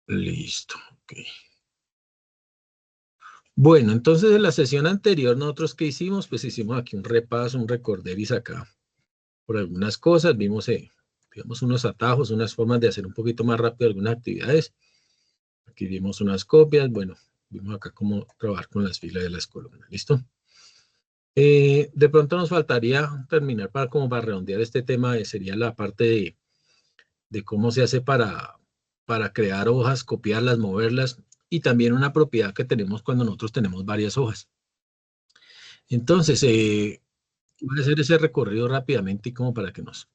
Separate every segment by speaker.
Speaker 1: Listo. Okay. Bueno, entonces en la sesión anterior, nosotros ¿qué hicimos? Pues hicimos aquí un repaso, un recorderis acá por algunas cosas. Vimos, digamos, unos atajos, unas formas de hacer un poquito más rápido algunas actividades. Aquí vimos unas copias. Bueno, vimos acá cómo trabajar con las filas de las columnas. ¿Listo? De pronto nos faltaría terminar como para redondear este tema, sería la parte de cómo se hace para crear hojas, copiarlas, moverlas, y también una propiedad que tenemos cuando nosotros tenemos varias hojas. Entonces, voy a hacer ese recorrido rápidamente y como para que nos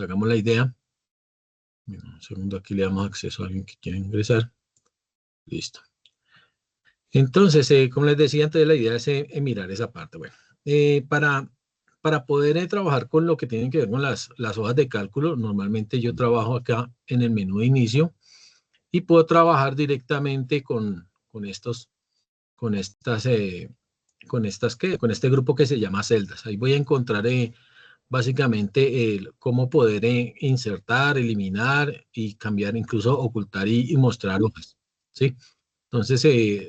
Speaker 1: hagamos la idea. Un segundo, aquí le damos acceso a alguien que quiera ingresar. Listo. Entonces, como les decía antes, la idea es mirar esa parte. Bueno, para poder trabajar con lo que tienen que ver con las hojas de cálculo, normalmente yo trabajo acá en el menú de inicio y puedo trabajar directamente con este grupo que se llama celdas. Ahí voy a encontrar básicamente cómo poder insertar, eliminar y cambiar, incluso ocultar y mostrar hojas, ¿sí? Entonces,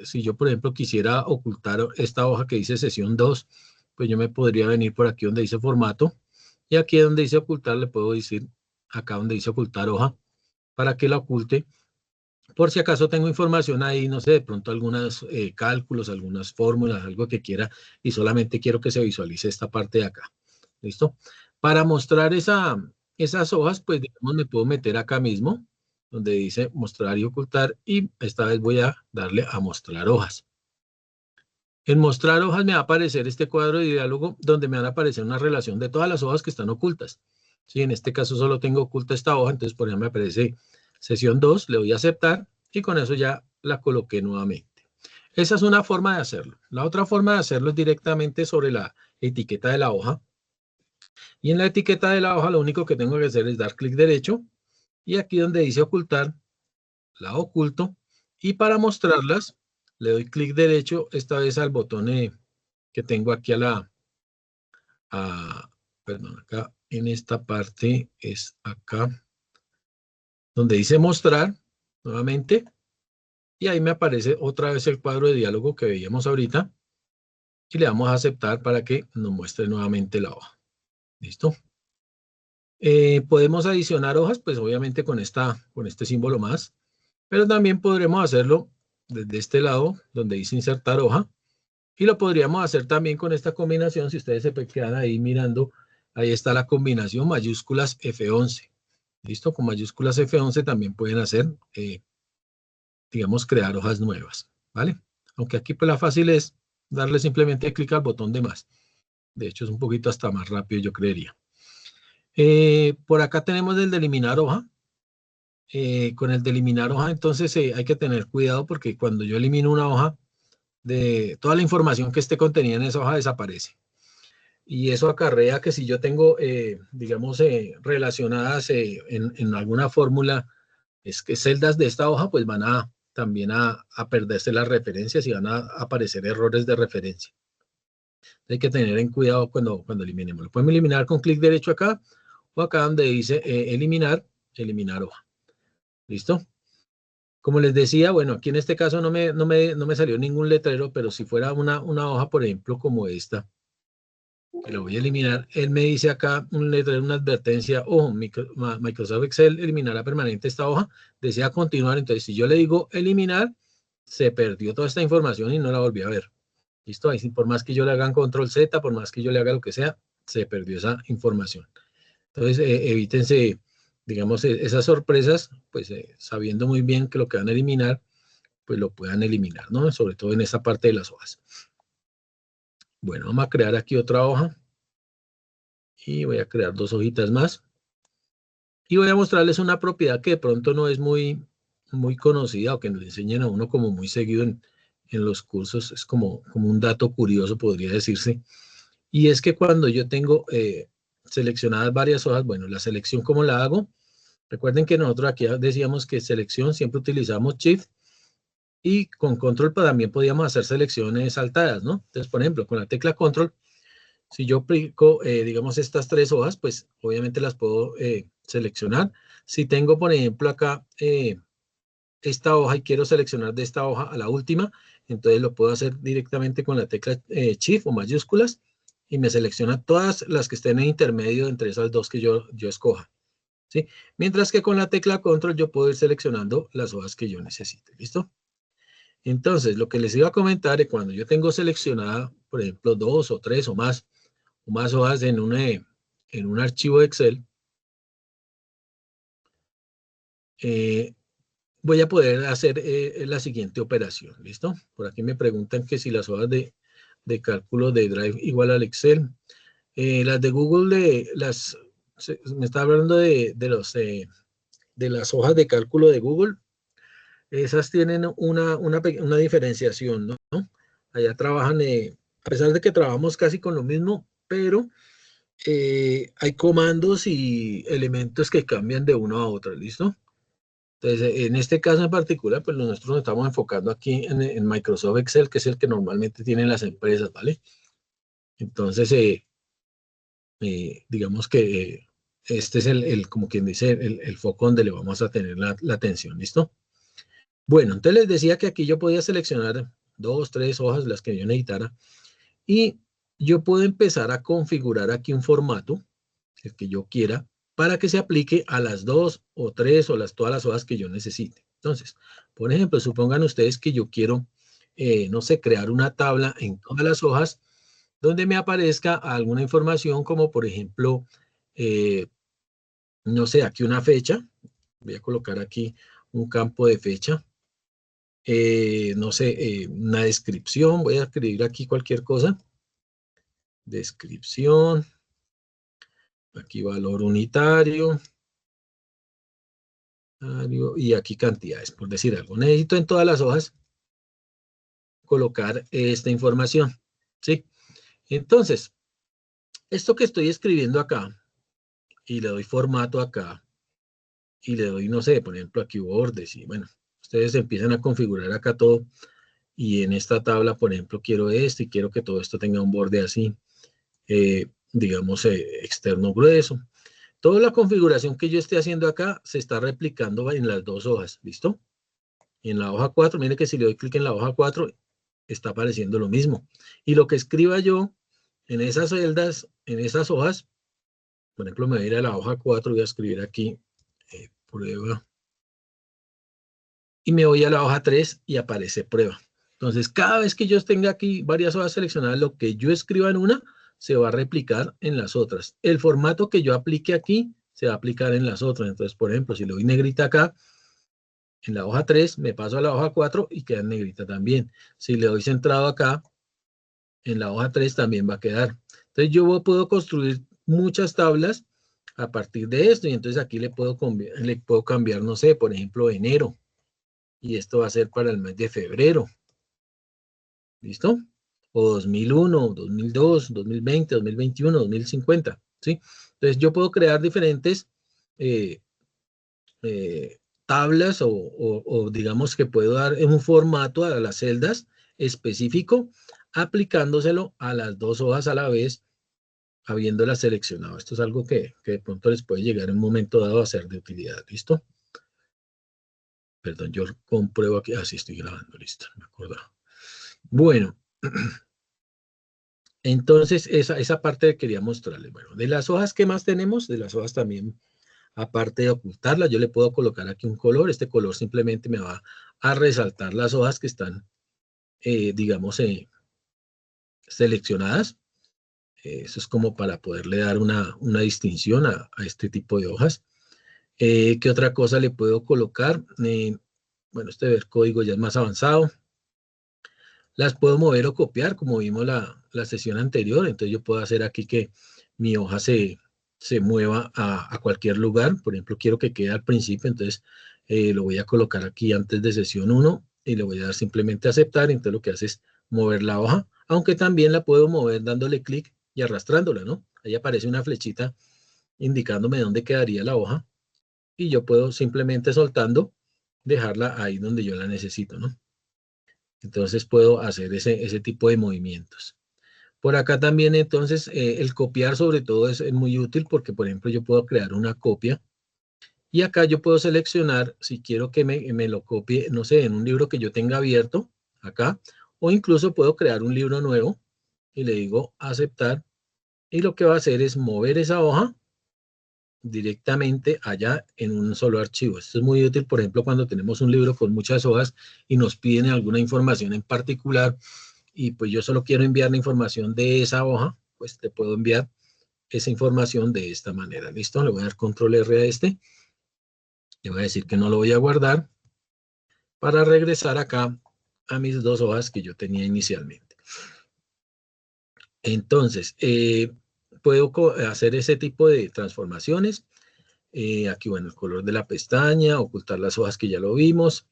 Speaker 1: si yo, por ejemplo, quisiera ocultar esta hoja que dice sesión 2, pues yo me podría venir por aquí donde dice formato, y aquí donde dice ocultar le puedo decir, acá donde dice ocultar hoja, para que la oculte, por si acaso tengo información ahí, no sé, de pronto algunos cálculos, algunas fórmulas, algo que quiera, y solamente quiero que se visualice esta parte de acá. ¿Listo? Para mostrar esas hojas, pues digamos, me puedo meter acá mismo, donde dice mostrar y ocultar, y esta vez voy a darle a mostrar hojas. En mostrar hojas me va a aparecer este cuadro de diálogo donde me van a aparecer una relación de todas las hojas que están ocultas. Sí, en este caso solo tengo oculta esta hoja, entonces por ejemplo me aparece sesión 2, le doy a aceptar y con eso ya la coloqué nuevamente. Esa es una forma de hacerlo. La otra forma de hacerlo es directamente sobre la etiqueta de la hoja. Y en la etiqueta de la hoja lo único que tengo que hacer es dar clic derecho y aquí donde dice ocultar, la oculto, y para mostrarlas le doy clic derecho esta vez al botón que tengo aquí perdón, acá en esta parte es acá donde dice mostrar nuevamente, y ahí me aparece otra vez el cuadro de diálogo que veíamos ahorita y le damos a aceptar para que nos muestre nuevamente la hoja. ¿Listo? Podemos adicionar hojas, pues obviamente con este símbolo más, pero también podremos hacerlo desde este lado donde dice insertar hoja, y lo podríamos hacer también con esta combinación. Si ustedes se quedan ahí mirando, ahí está la combinación mayúsculas F11. ¿Listo? Con mayúsculas F11 también pueden hacer, digamos, crear hojas nuevas, ¿vale? Aunque aquí pues la fácil es darle simplemente clic al botón de más. De hecho es un poquito hasta más rápido, yo creería. Por acá tenemos el de eliminar hoja. Con el de eliminar hoja, entonces hay que tener cuidado porque cuando yo elimino una hoja, de toda la información que esté contenida en esa hoja desaparece. Y eso acarrea que si yo tengo, digamos, relacionadas en alguna fórmula, es que celdas de esta hoja, pues van también a perderse las referencias y van a aparecer errores de referencia. Hay que tener en cuidado cuando eliminemos. Lo podemos eliminar con clic derecho acá o acá donde dice eliminar hoja. ¿Listo? Como les decía, bueno, aquí en este caso no me salió ningún letrero, pero si fuera una hoja, por ejemplo, como esta, que la voy a eliminar, él me dice acá un letrero, una advertencia, ojo, Microsoft Excel eliminará permanente esta hoja, desea continuar. Entonces, si yo le digo eliminar, se perdió toda esta información y no la volví a ver. ¿Listo? Ahí, por más que yo le haga control Z, por más que yo le haga lo que sea, se perdió esa información. Entonces, evítense, digamos, esas sorpresas, pues sabiendo muy bien que lo que van a eliminar, pues lo puedan eliminar, ¿no? Sobre todo en esa parte de las hojas. Bueno, vamos a crear aquí otra hoja. Y voy a crear dos hojitas más. Y voy a mostrarles una propiedad que de pronto no es muy conocida o que nos enseñan a uno como muy seguido en los cursos. Es como un dato curioso, podría decirse. Y es que cuando yo tengo seleccionadas varias hojas, bueno, la selección, ¿cómo la hago? Recuerden que nosotros aquí decíamos que selección siempre utilizamos Shift y con Control también podíamos hacer selecciones saltadas, ¿no? Entonces, por ejemplo, con la tecla Control, si yo aplico, digamos, estas tres hojas, pues obviamente las puedo seleccionar. Si tengo, por ejemplo, acá esta hoja y quiero seleccionar de esta hoja a la última, entonces lo puedo hacer directamente con la tecla Shift o mayúsculas y me selecciona todas las que estén en intermedio entre esas dos que yo escoja, ¿sí? Mientras que con la tecla Control yo puedo ir seleccionando las hojas que yo necesite, ¿listo? Entonces, lo que les iba a comentar es cuando yo tengo seleccionada, por ejemplo, 2 o 3 o más hojas en un archivo de Excel, voy a poder hacer la siguiente operación, ¿listo? Por aquí me preguntan que si las hojas de cálculo de Drive igual al Excel. Las de Google, me está hablando de las hojas de cálculo de Google. Esas tienen una diferenciación, ¿no? Allá trabajan, a pesar de que trabajamos casi con lo mismo, pero hay comandos y elementos que cambian de uno a otro, ¿listo? Entonces, en este caso en particular, pues nosotros nos estamos enfocando aquí en Microsoft Excel, que es el que normalmente tienen las empresas, ¿vale? Entonces, digamos que este es como quien dice, el foco donde le vamos a tener la atención, ¿listo? Bueno, entonces les decía que aquí yo podía seleccionar 2, 3 hojas, las que yo necesitara, y yo puedo empezar a configurar aquí un formato, el que yo quiera, para que se aplique a las 2 o 3 o todas las hojas que yo necesite. Entonces, por ejemplo, supongan ustedes que yo quiero, no sé, crear una tabla en todas las hojas donde me aparezca alguna información como, por ejemplo, eh, no sé, aquí una fecha. Voy a colocar aquí un campo de fecha. No sé, una descripción. Voy a escribir aquí cualquier cosa. Descripción. Aquí valor unitario. Y aquí cantidades, por decir algo. Necesito en todas las hojas colocar esta información, ¿sí? Entonces, esto que estoy escribiendo acá, y le doy formato acá, y le doy, no sé, por ejemplo, aquí bordes, y bueno, ustedes empiezan a configurar acá todo, y en esta tabla, por ejemplo, quiero esto, y quiero que todo esto tenga un borde así, digamos, externo grueso. Toda la configuración que yo esté haciendo acá se está replicando en las dos hojas, ¿listo? Y en la hoja 4, mire que si le doy clic en la hoja 4, está apareciendo lo mismo. Y lo que escriba yo en esas celdas, en esas hojas, por ejemplo, me voy a ir a la hoja 4, voy a escribir aquí prueba. Y me voy a la hoja 3 y aparece prueba. Entonces, cada vez que yo tenga aquí varias hojas seleccionadas, lo que yo escriba en una se va a replicar en las otras. El formato que yo aplique aquí se va a aplicar en las otras. Entonces, por ejemplo, si le doy negrita acá, en la hoja 3, me paso a la hoja 4 y queda en negrita también. Si le doy centrado acá, en la hoja 3 también va a quedar. Entonces yo puedo construir muchas tablas a partir de esto y entonces aquí le puedo cambiar, no sé, por ejemplo, enero. Y esto va a ser para el mes de febrero. ¿Listo? O 2001, 2002, 2020, 2021, 2050. ¿Sí? Entonces yo puedo crear diferentes eh, tablas o digamos que puedo dar en un formato a las celdas específico aplicándoselo a las dos hojas a la vez habiéndolas seleccionado. Esto es algo que de pronto les puede llegar en un momento dado a ser de utilidad. ¿Listo? Perdón, yo compruebo aquí. Así estoy grabando. Listo, me acuerdo. Bueno, entonces esa parte quería mostrarles. Bueno, de las hojas, ¿qué más tenemos? De las hojas también, aparte de ocultarlas, yo le puedo colocar aquí un color. Este color simplemente me va a resaltar las hojas que están, digamos, seleccionadas. Eso es como para poderle dar una distinción a este tipo de hojas. ¿Qué otra cosa le puedo colocar? Bueno, este ver código ya es más avanzado. Las puedo mover o copiar, como vimos la sesión anterior. Entonces yo puedo hacer aquí que mi hoja se mueva a cualquier lugar. Por ejemplo, quiero que quede al principio, entonces lo voy a colocar aquí antes de sesión 1 y le voy a dar simplemente a aceptar. Entonces lo que hace es mover la hoja, aunque también la puedo mover dándole clic y arrastrándola, ¿no? Ahí aparece una flechita indicándome dónde quedaría la hoja y yo puedo simplemente soltando dejarla ahí donde yo la necesito, ¿no? Entonces puedo hacer ese tipo de movimientos. Por acá también entonces el copiar sobre todo es muy útil porque por ejemplo yo puedo crear una copia Y acá yo puedo seleccionar si quiero que me lo copie, no sé, en un libro que yo tenga abierto, acá, o incluso puedo crear un libro nuevo y le digo aceptar. Y lo que va a hacer es mover esa hoja directamente allá en un solo archivo. Esto es muy útil, por ejemplo, cuando tenemos un libro con muchas hojas y nos piden alguna información en particular y pues yo solo quiero enviar la información de esa hoja, pues te puedo enviar esa información de esta manera. ¿Listo? Le voy a dar control R a este. Le voy a decir que no lo voy a guardar para regresar acá a mis dos hojas que yo tenía inicialmente. Entonces, puedo hacer ese tipo de transformaciones. Aquí, bueno, el color de la pestaña, ocultar las hojas que ya lo vimos.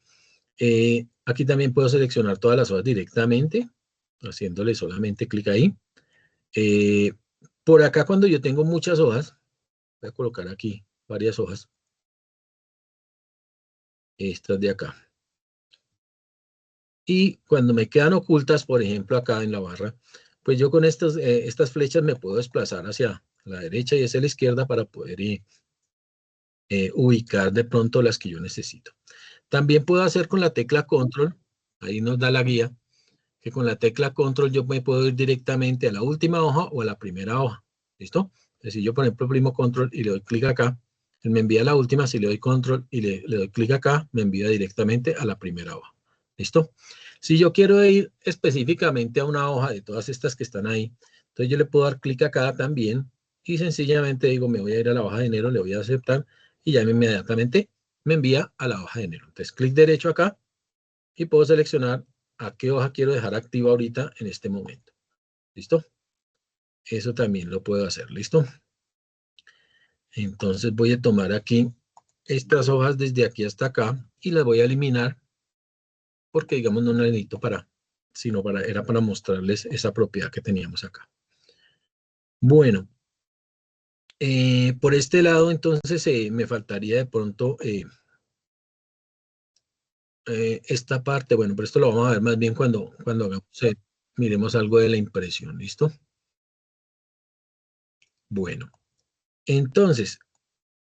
Speaker 1: Aquí también puedo seleccionar todas las hojas directamente, haciéndole solamente clic ahí. Por acá, cuando yo tengo muchas hojas, voy a colocar aquí varias hojas. Estas de acá. Y cuando me quedan ocultas, por ejemplo, acá en la barra, pues yo con estas flechas me puedo desplazar hacia la derecha y hacia la izquierda para poder ubicar de pronto las que yo necesito. También puedo hacer con la tecla control, ahí nos da la guía, que con la tecla control yo me puedo ir directamente a la última hoja o a la primera hoja. ¿Listo? Entonces, si yo, por ejemplo, primo control y le doy clic acá, él me envía a la última. Si le doy control y le doy clic acá, me envía directamente a la primera hoja. ¿Listo? Si yo quiero ir específicamente a una hoja de todas estas que están ahí, entonces yo le puedo dar clic acá también y sencillamente digo, me voy a ir a la hoja de enero, le voy a aceptar y ya inmediatamente me envía a la hoja de enero. Entonces, clic derecho acá y puedo seleccionar a qué hoja quiero dejar activa ahorita en este momento. ¿Listo? Eso también lo puedo hacer. ¿Listo? Entonces voy a tomar aquí estas hojas desde aquí hasta acá y las voy a eliminar porque, digamos, no necesito sino era para mostrarles esa propiedad que teníamos acá. Bueno, por este lado, entonces, me faltaría de pronto esta parte. Bueno, pero esto lo vamos a ver más bien cuando hagamos, miremos algo de la impresión. ¿Listo? Bueno, entonces,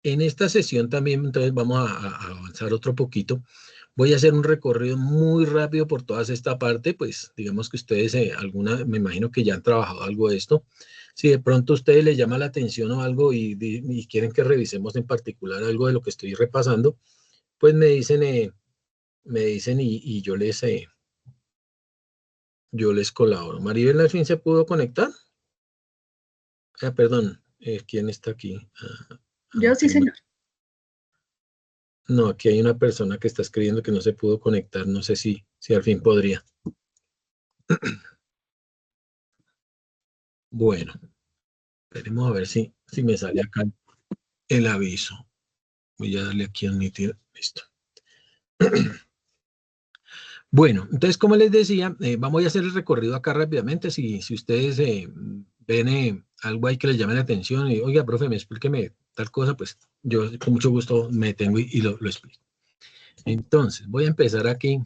Speaker 1: en esta sesión también, entonces, vamos a avanzar otro poquito. Voy a hacer un recorrido muy rápido por toda esta parte, pues digamos que ustedes, me imagino que ya han trabajado algo de esto. Si de pronto a ustedes les llama la atención o algo y quieren que revisemos en particular algo de lo que estoy repasando, pues me dicen y yo les colaboro. Maribel al fin se pudo conectar. Perdón, ¿quién está aquí?
Speaker 2: Yo sí, señor.
Speaker 1: No, aquí hay una persona que está escribiendo que no se pudo conectar. No sé si al fin podría. Bueno, esperemos a ver si me sale acá el aviso. Voy a darle aquí a admitir. Listo. Bueno, entonces, como les decía, vamos a hacer el recorrido acá rápidamente. Si ustedes ven algo ahí que les llame la atención y, oiga, profe, explíqueme tal cosa, pues yo con mucho gusto me detengo y lo explico. Entonces, voy a empezar aquí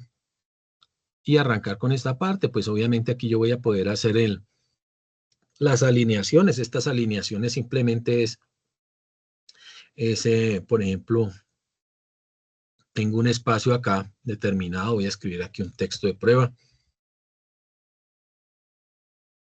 Speaker 1: y arrancar con esta parte. Pues obviamente aquí yo voy a poder hacer las alineaciones. Estas alineaciones simplemente por ejemplo, tengo un espacio acá determinado, voy a escribir aquí un texto de prueba.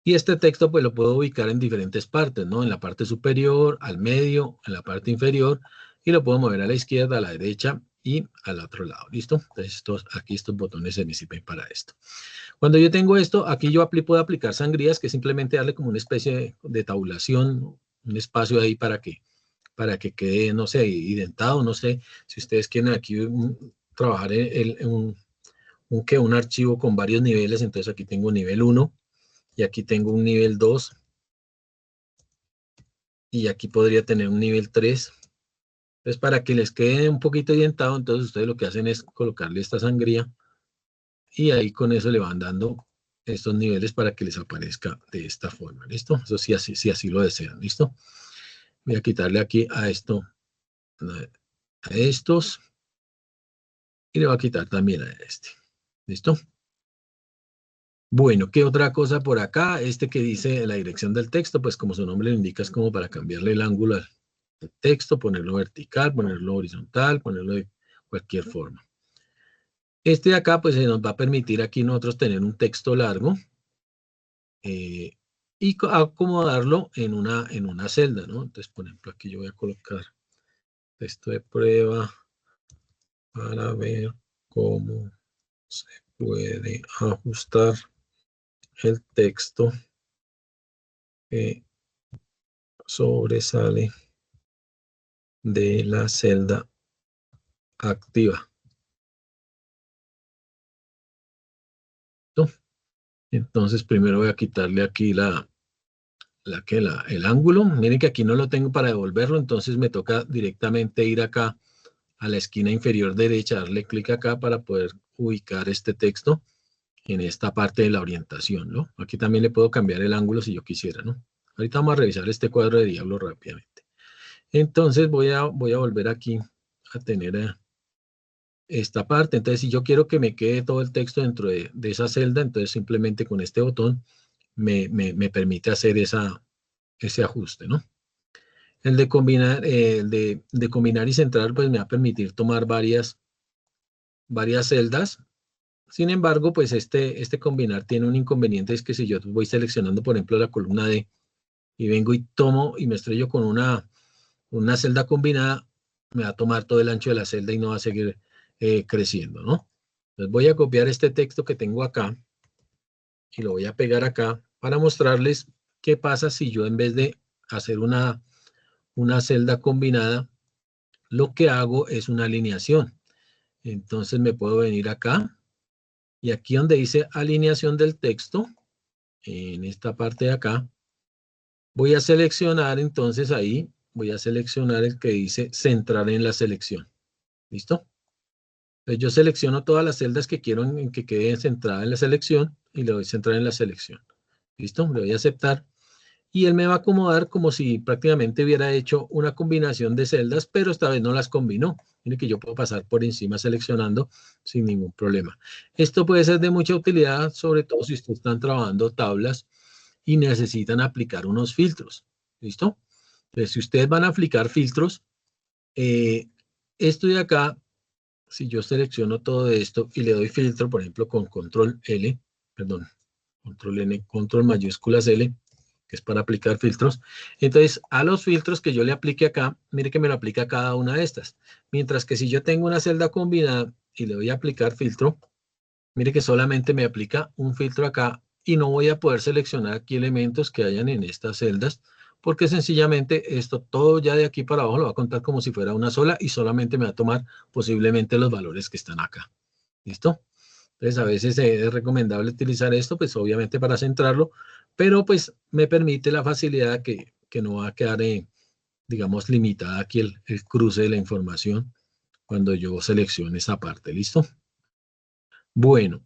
Speaker 1: Y este texto pues lo puedo ubicar en diferentes partes, ¿no? En la parte superior, al medio, en la parte inferior, y lo puedo mover a la izquierda, a la derecha y al otro lado, ¿listo? Entonces aquí estos botones se me sirven para esto. Cuando yo tengo esto, aquí yo puedo aplicar sangrías, que es simplemente darle como una especie de tabulación, un espacio ahí para que quede, no sé, identado, no sé, si ustedes quieren aquí trabajar en un archivo con varios niveles, entonces aquí tengo nivel 1 y aquí tengo un nivel 2 y aquí podría tener un nivel 3. Entonces, para que les quede un poquito identado, entonces ustedes lo que hacen es colocarle esta sangría y ahí con eso le van dando estos niveles para que les aparezca de esta forma, ¿listo? Eso sí, si así lo desean, ¿listo? Voy a quitarle aquí a estos y le voy a quitar también a este, ¿listo? Bueno, ¿qué otra cosa por acá? Que dice la dirección del texto, pues como su nombre lo indica, es como para cambiarle el ángulo el texto, ponerlo vertical, ponerlo horizontal, ponerlo de cualquier forma. Este de acá, pues se nos va a permitir aquí nosotros tener un texto largo y acomodarlo en una celda, ¿no? Entonces, por ejemplo, aquí yo voy a colocar texto de prueba para ver cómo se puede ajustar el texto que sobresale de la celda activa. ¿No? Entonces, primero voy a quitarle aquí el ángulo. Miren que aquí no lo tengo para devolverlo, entonces me toca directamente ir acá a la esquina inferior derecha, darle clic acá para poder ubicar este texto en esta parte de la orientación, ¿no? Aquí también le puedo cambiar el ángulo si yo quisiera, ¿no? Ahorita vamos a revisar este cuadro de diablo rápidamente. Entonces voy a volver aquí a tener esta parte. Entonces, si yo quiero que me quede todo el texto dentro de esa celda, entonces simplemente con este botón me permite hacer ese ajuste, ¿no? El de combinar, de combinar y centrar, pues me va a permitir tomar varias celdas. Sin embargo, pues este combinar tiene un inconveniente, es que si yo voy seleccionando, por ejemplo, la columna D y vengo y tomo y me estrello con una celda combinada, me va a tomar todo el ancho de la celda y no va a seguir creciendo, ¿no? Entonces voy a copiar este texto que tengo acá y lo voy a pegar acá para mostrarles qué pasa si yo en vez de hacer una celda combinada, lo que hago es una alineación. Entonces me puedo venir acá y aquí donde dice alineación del texto, en esta parte de acá, voy a seleccionar entonces ahí, voy a seleccionar el que dice centrar en la selección. ¿Listo? Entonces yo selecciono todas las celdas que quiero que quede centrada en la selección y le doy centrar en la selección. ¿Listo? Le doy a aceptar. Y él me va a acomodar como si prácticamente hubiera hecho una combinación de celdas, pero esta vez no las combinó. Mire que yo puedo pasar por encima seleccionando sin ningún problema. Esto puede ser de mucha utilidad, sobre todo si ustedes están trabajando tablas y necesitan aplicar unos filtros. ¿Listo? Entonces, si ustedes van a aplicar filtros, esto de acá, si yo selecciono todo esto y le doy filtro, por ejemplo, con control L, perdón, control N, control mayúsculas L, que es para aplicar filtros. Entonces, a los filtros que yo le aplique acá, mire que me lo aplica a cada una de estas. Mientras que si yo tengo una celda combinada y le voy a aplicar filtro, mire que solamente me aplica un filtro acá y no voy a poder seleccionar aquí elementos que hayan en estas celdas, porque sencillamente esto todo ya de aquí para abajo lo va a contar como si fuera una sola y solamente me va a tomar posiblemente los valores que están acá. ¿Listo? Entonces, a veces es recomendable utilizar esto, pues obviamente para centrarlo, pero pues me permite la facilidad que no va a quedar, digamos, limitada aquí el cruce de la información cuando yo seleccione esa parte. ¿Listo? Bueno,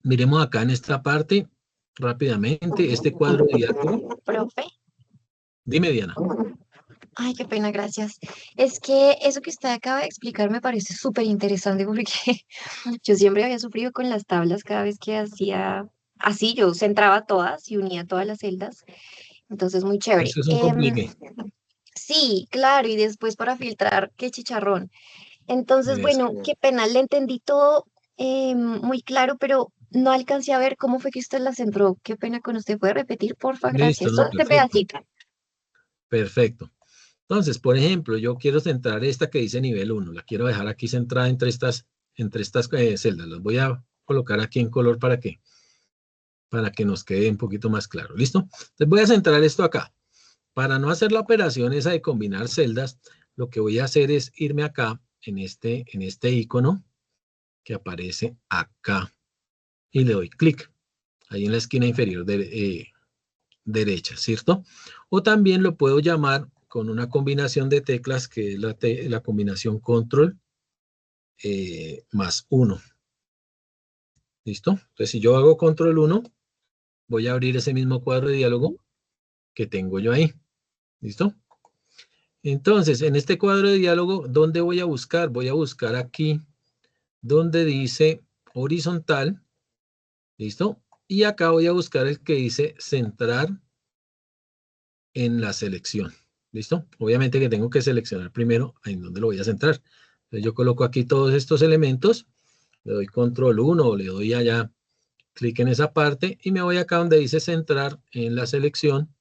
Speaker 1: miremos acá en esta parte rápidamente este cuadro de diálogo.
Speaker 3: Profe.
Speaker 1: Dime, Diana.
Speaker 3: Ay, qué pena, gracias. Es que eso que usted acaba de explicar me parece súper interesante porque yo siempre había sufrido con las tablas cada vez que hacía así, yo centraba todas y unía todas las celdas. Entonces, muy chévere.
Speaker 1: Eso es un complique.
Speaker 3: Sí, claro, y después para filtrar, qué chicharrón. Entonces,
Speaker 1: Eso.
Speaker 3: bueno, qué pena, le entendí todo muy claro, pero no alcancé a ver cómo fue que usted la centró. Qué pena con usted. ¿Puede repetir, porfa?
Speaker 1: Listo,
Speaker 3: Gracias.
Speaker 1: no,
Speaker 3: Solo este
Speaker 1: perfecto.
Speaker 3: pedacito.
Speaker 1: Perfecto. Entonces, por ejemplo, yo quiero centrar esta que dice nivel 1. La quiero dejar aquí centrada entre estas celdas. Las voy a colocar aquí en color para que nos quede un poquito más claro. ¿Listo? Entonces voy a centrar esto acá. Para no hacer la operación esa de combinar celdas, lo que voy a hacer es irme acá en este icono que aparece acá y le doy clic ahí en la esquina inferior derecha, ¿cierto? O también lo puedo llamar con una combinación de teclas que es la combinación control más 1. ¿Listo? Entonces, si yo hago control 1, voy a abrir ese mismo cuadro de diálogo que tengo yo ahí. ¿Listo? Entonces, en este cuadro de diálogo, ¿dónde voy a buscar? Voy a buscar aquí donde dice horizontal. ¿Listo? Y acá voy a buscar el que dice centrar en la selección. ¿Listo? Obviamente que tengo que seleccionar primero en dónde lo voy a centrar. Entonces yo coloco aquí todos estos elementos, le doy control 1 o le doy allá clic en esa parte y me voy acá donde dice centrar en la selección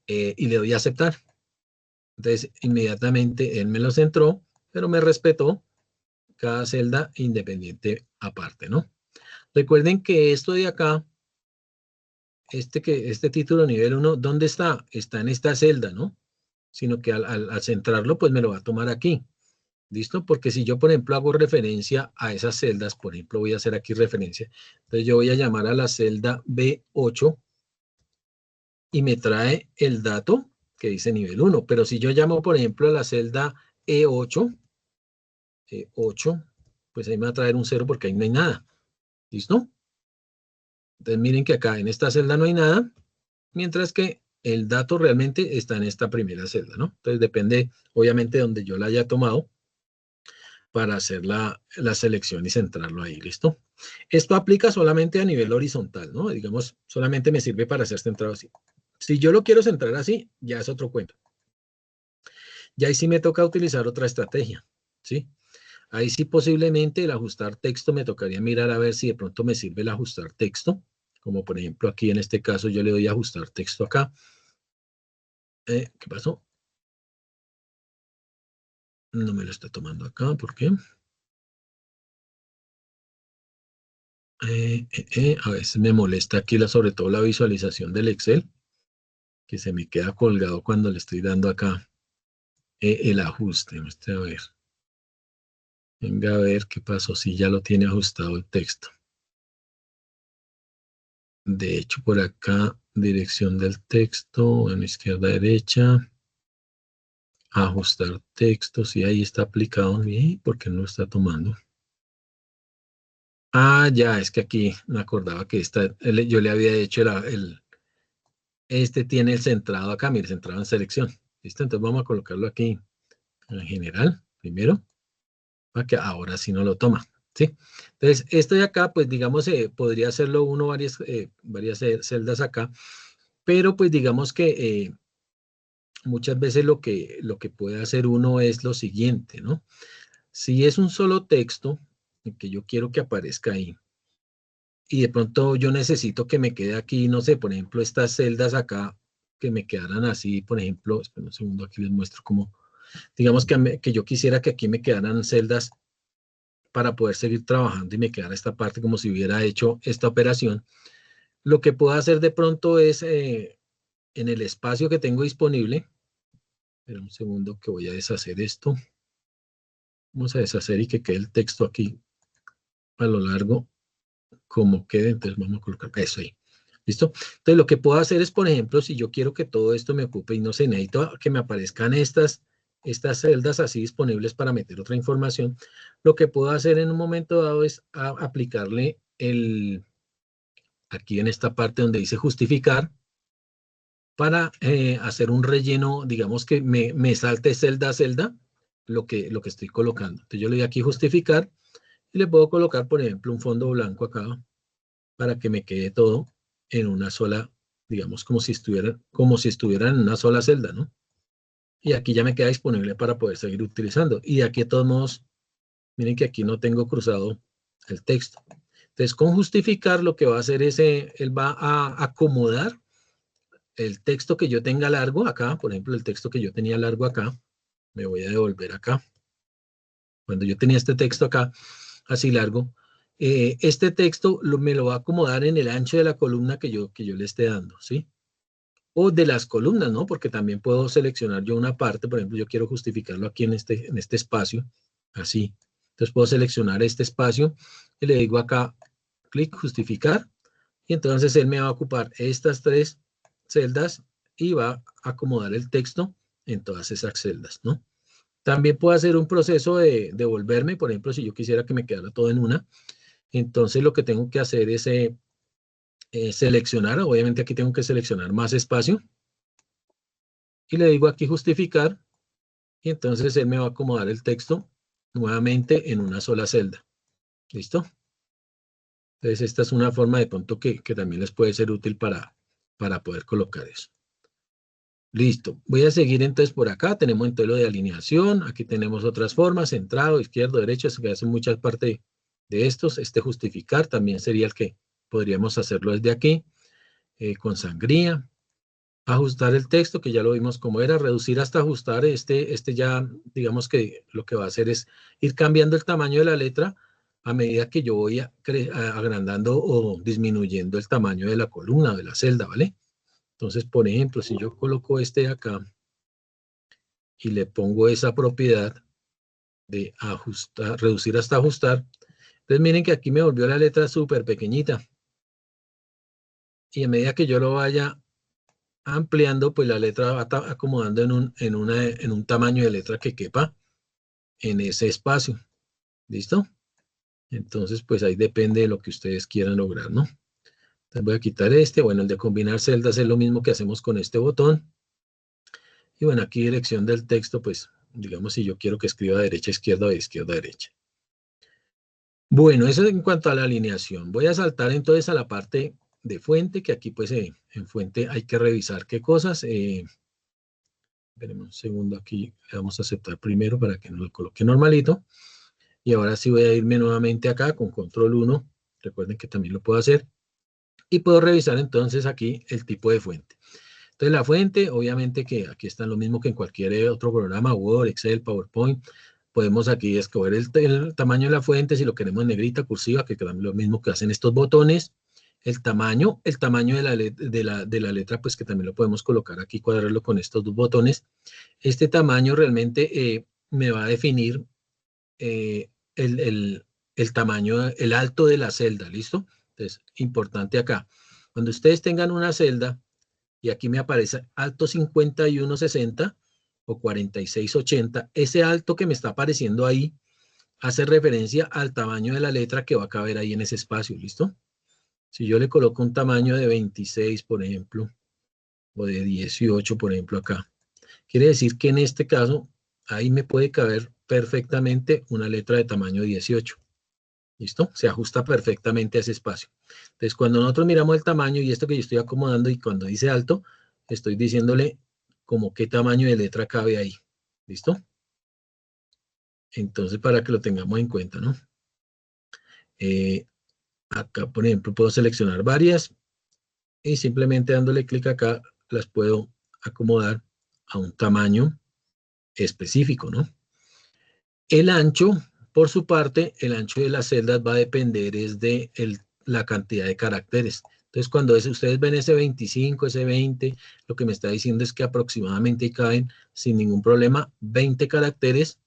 Speaker 1: y le doy a aceptar. Entonces inmediatamente él me lo centró, pero me respetó cada celda independiente aparte, ¿no? Recuerden que esto de acá, este título nivel 1, ¿dónde está? Está en esta celda, ¿no? Sino que al centrarlo, pues me lo va a tomar aquí. ¿Listo? Porque si yo, por ejemplo, hago referencia a esas celdas, por ejemplo, voy a hacer aquí referencia, entonces yo voy a llamar a la celda B8 y me trae el dato que dice nivel 1, pero si yo llamo, por ejemplo, a la celda E8, pues ahí me va a traer un 0 porque ahí no hay nada. ¿Listo? Entonces miren que acá en esta celda no hay nada, mientras que el dato realmente está en esta primera celda, ¿no? Entonces depende, obviamente, de donde yo la haya tomado para hacer la selección y centrarlo ahí, ¿listo? Esto aplica solamente a nivel horizontal, ¿no? Digamos, solamente me sirve para hacer centrado así. Si yo lo quiero centrar así, ya es otro cuento. Ya ahí sí me toca utilizar otra estrategia, ¿sí? Ahí sí posiblemente el ajustar texto me tocaría mirar a ver si de pronto me sirve el ajustar texto, como por ejemplo aquí en este caso yo le doy a ajustar texto acá. ¿Qué pasó? No me lo está tomando acá, ¿por qué? A veces me molesta aquí sobre todo la visualización del Excel, que se me queda colgado cuando le estoy dando acá el ajuste. A ver. Venga a ver qué pasó, si ya lo tiene ajustado el texto. De hecho, por acá, dirección del texto, en izquierda, derecha, ajustar texto, si ahí está aplicado, bien, ¿por qué no lo está tomando? Ah, ya, es que aquí me acordaba que yo le había hecho este tiene el centrado acá, mire, centrado en selección. ¿Listo? Entonces vamos a colocarlo aquí en general, primero, para que ahora sí no lo toma. ¿Sí? Entonces, esto de acá, pues digamos, podría hacerlo uno varias celdas acá, pero pues digamos que muchas veces lo que puede hacer uno es lo siguiente, ¿no? Si es un solo texto, el que yo quiero que aparezca ahí, y de pronto yo necesito que me quede aquí, no sé, por ejemplo, estas celdas acá, que me quedaran así, por ejemplo, esperen un segundo, aquí les muestro cómo, digamos que yo quisiera que aquí me quedaran celdas para poder seguir trabajando y me quedara esta parte como si hubiera hecho esta operación. Lo que puedo hacer de pronto es en el espacio que tengo disponible, espera un segundo que voy a deshacer esto. Vamos a deshacer y que quede el texto aquí a lo largo como quede. Entonces vamos a colocar eso ahí. ¿Listo? Entonces lo que puedo hacer es, por ejemplo, si yo quiero que todo esto me ocupe y no sé, necesito que me aparezcan estas celdas así disponibles para meter otra información, lo que puedo hacer en un momento dado es aplicarle aquí en esta parte donde dice justificar, para hacer un relleno, digamos que me salte celda a celda lo que estoy colocando. Entonces yo le doy aquí justificar y le puedo colocar, por ejemplo, un fondo blanco acá para que me quede todo en una sola, digamos, como si estuviera en una sola celda, ¿no? Y aquí ya me queda disponible para poder seguir utilizando. Y de aquí de todos modos, miren que aquí no tengo cruzado el texto. Entonces, con justificar lo que va a hacer es, él va a acomodar el texto que yo tenga largo acá, por ejemplo, el texto que yo tenía largo acá, me voy a devolver acá. Cuando yo tenía este texto acá, así largo, este texto me lo va a acomodar en el ancho de la columna que yo le esté dando, ¿sí? O de las columnas, ¿no? Porque también puedo seleccionar yo una parte, por ejemplo, yo quiero justificarlo aquí en este espacio, así. Entonces puedo seleccionar este espacio y le digo acá, clic, justificar, y entonces él me va a ocupar estas tres celdas y va a acomodar el texto en todas esas celdas, ¿no? También puedo hacer un proceso de devolverme, por ejemplo, si yo quisiera que me quedara todo en una, entonces lo que tengo que hacer es seleccionar, obviamente aquí tengo que seleccionar más espacio, y le digo aquí justificar, y entonces él me va a acomodar el texto nuevamente en una sola celda. ¿Listo? Entonces esta es una forma de pronto que también les puede ser útil para poder colocar eso. Listo. Voy a seguir entonces por acá. Tenemos entonces lo de alineación. Aquí tenemos otras formas, centrado, izquierdo, derecho, que hacen muchas partes de estos. Este justificar también sería el que podríamos hacerlo desde aquí. Con sangría. Ajustar el texto, que ya lo vimos cómo era. Reducir hasta ajustar. Este ya, digamos que lo que va a hacer es ir cambiando el tamaño de la letra a medida que yo voy agrandando o disminuyendo el tamaño de la columna, de la celda, ¿vale? Entonces, por ejemplo, si yo coloco este de acá y le pongo esa propiedad de ajustar, reducir hasta ajustar, entonces miren que aquí me volvió la letra súper pequeñita. Y a medida que yo lo vaya ampliando, pues la letra va acomodando en un tamaño de letra que quepa en ese espacio. ¿Listo? Entonces, pues ahí depende de lo que ustedes quieran lograr, ¿no? Entonces voy a quitar este. Bueno, el de combinar celdas es lo mismo que hacemos con este botón. Y bueno, aquí dirección del texto, pues, digamos, si yo quiero que escriba de derecha a izquierda o de izquierda a derecha. Bueno, eso en cuanto a la alineación. Voy a saltar entonces a la parte de fuente, que aquí pues en fuente hay que revisar qué cosas. Esperemos un segundo, aquí le vamos a aceptar primero para que no lo coloque normalito. Y ahora sí voy a irme nuevamente acá con control 1. Recuerden que también lo puedo hacer. Y puedo revisar entonces aquí el tipo de fuente. Entonces la fuente, obviamente que aquí está lo mismo que en cualquier otro programa, Word, Excel, PowerPoint. Podemos aquí escoger el tamaño de la fuente, si lo queremos en negrita, cursiva, que es lo mismo que hacen estos botones. El tamaño de la letra, pues que también lo podemos colocar aquí, cuadrarlo con estos dos botones. Este tamaño realmente me va a definir el tamaño, el alto de la celda, ¿listo? Entonces, importante acá. Cuando ustedes tengan una celda, y aquí me aparece alto 5160 o 4680, ese alto que me está apareciendo ahí hace referencia al tamaño de la letra que va a caber ahí en ese espacio, ¿listo? Si yo le coloco un tamaño de 26, por ejemplo, o de 18, por ejemplo, acá, quiere decir que en este caso, ahí me puede caber perfectamente una letra de tamaño 18. ¿Listo? Se ajusta perfectamente a ese espacio. Entonces, cuando nosotros miramos el tamaño y esto que yo estoy acomodando y cuando dice alto, estoy diciéndole como qué tamaño de letra cabe ahí. ¿Listo? Entonces, para que lo tengamos en cuenta, ¿no? Acá, por ejemplo, puedo seleccionar varias y simplemente dándole clic acá, las puedo acomodar a un tamaño específico, ¿no? El ancho, por su parte, el ancho de las celdas va a depender es de la cantidad de caracteres. Entonces, cuando ustedes ven ese 25, ese 20, lo que me está diciendo es que aproximadamente caben sin ningún problema 20 caracteres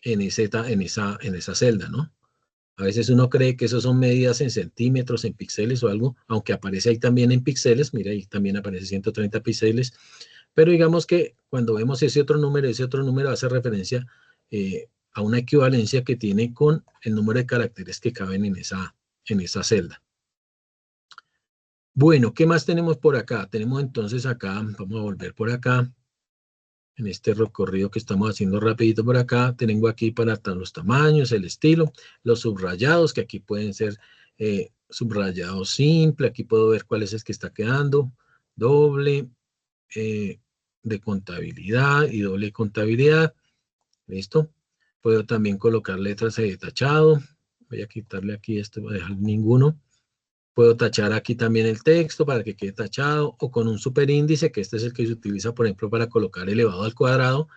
Speaker 1: en esa celda, ¿no? A veces uno cree que eso son medidas en centímetros, en píxeles o algo, aunque aparece ahí también en píxeles, mira, ahí también aparece 130 píxeles, pero digamos que cuando vemos ese otro número hace referencia a una equivalencia que tiene con el número de caracteres que caben en esa celda. Bueno, ¿qué más tenemos por acá? Tenemos entonces acá, vamos a volver por acá, en este recorrido que estamos haciendo rapidito por acá, tengo aquí para los tamaños, el estilo, los subrayados, que aquí pueden ser subrayado simple, aquí puedo ver cuál es el que está quedando, doble, de contabilidad y doble contabilidad, ¿listo? Puedo también colocar letras de tachado, voy a quitarle aquí esto, voy a dejar ninguno. Puedo tachar aquí también el texto para que quede tachado o con un superíndice, que este es el que se utiliza, por ejemplo, para colocar elevado al cuadrado,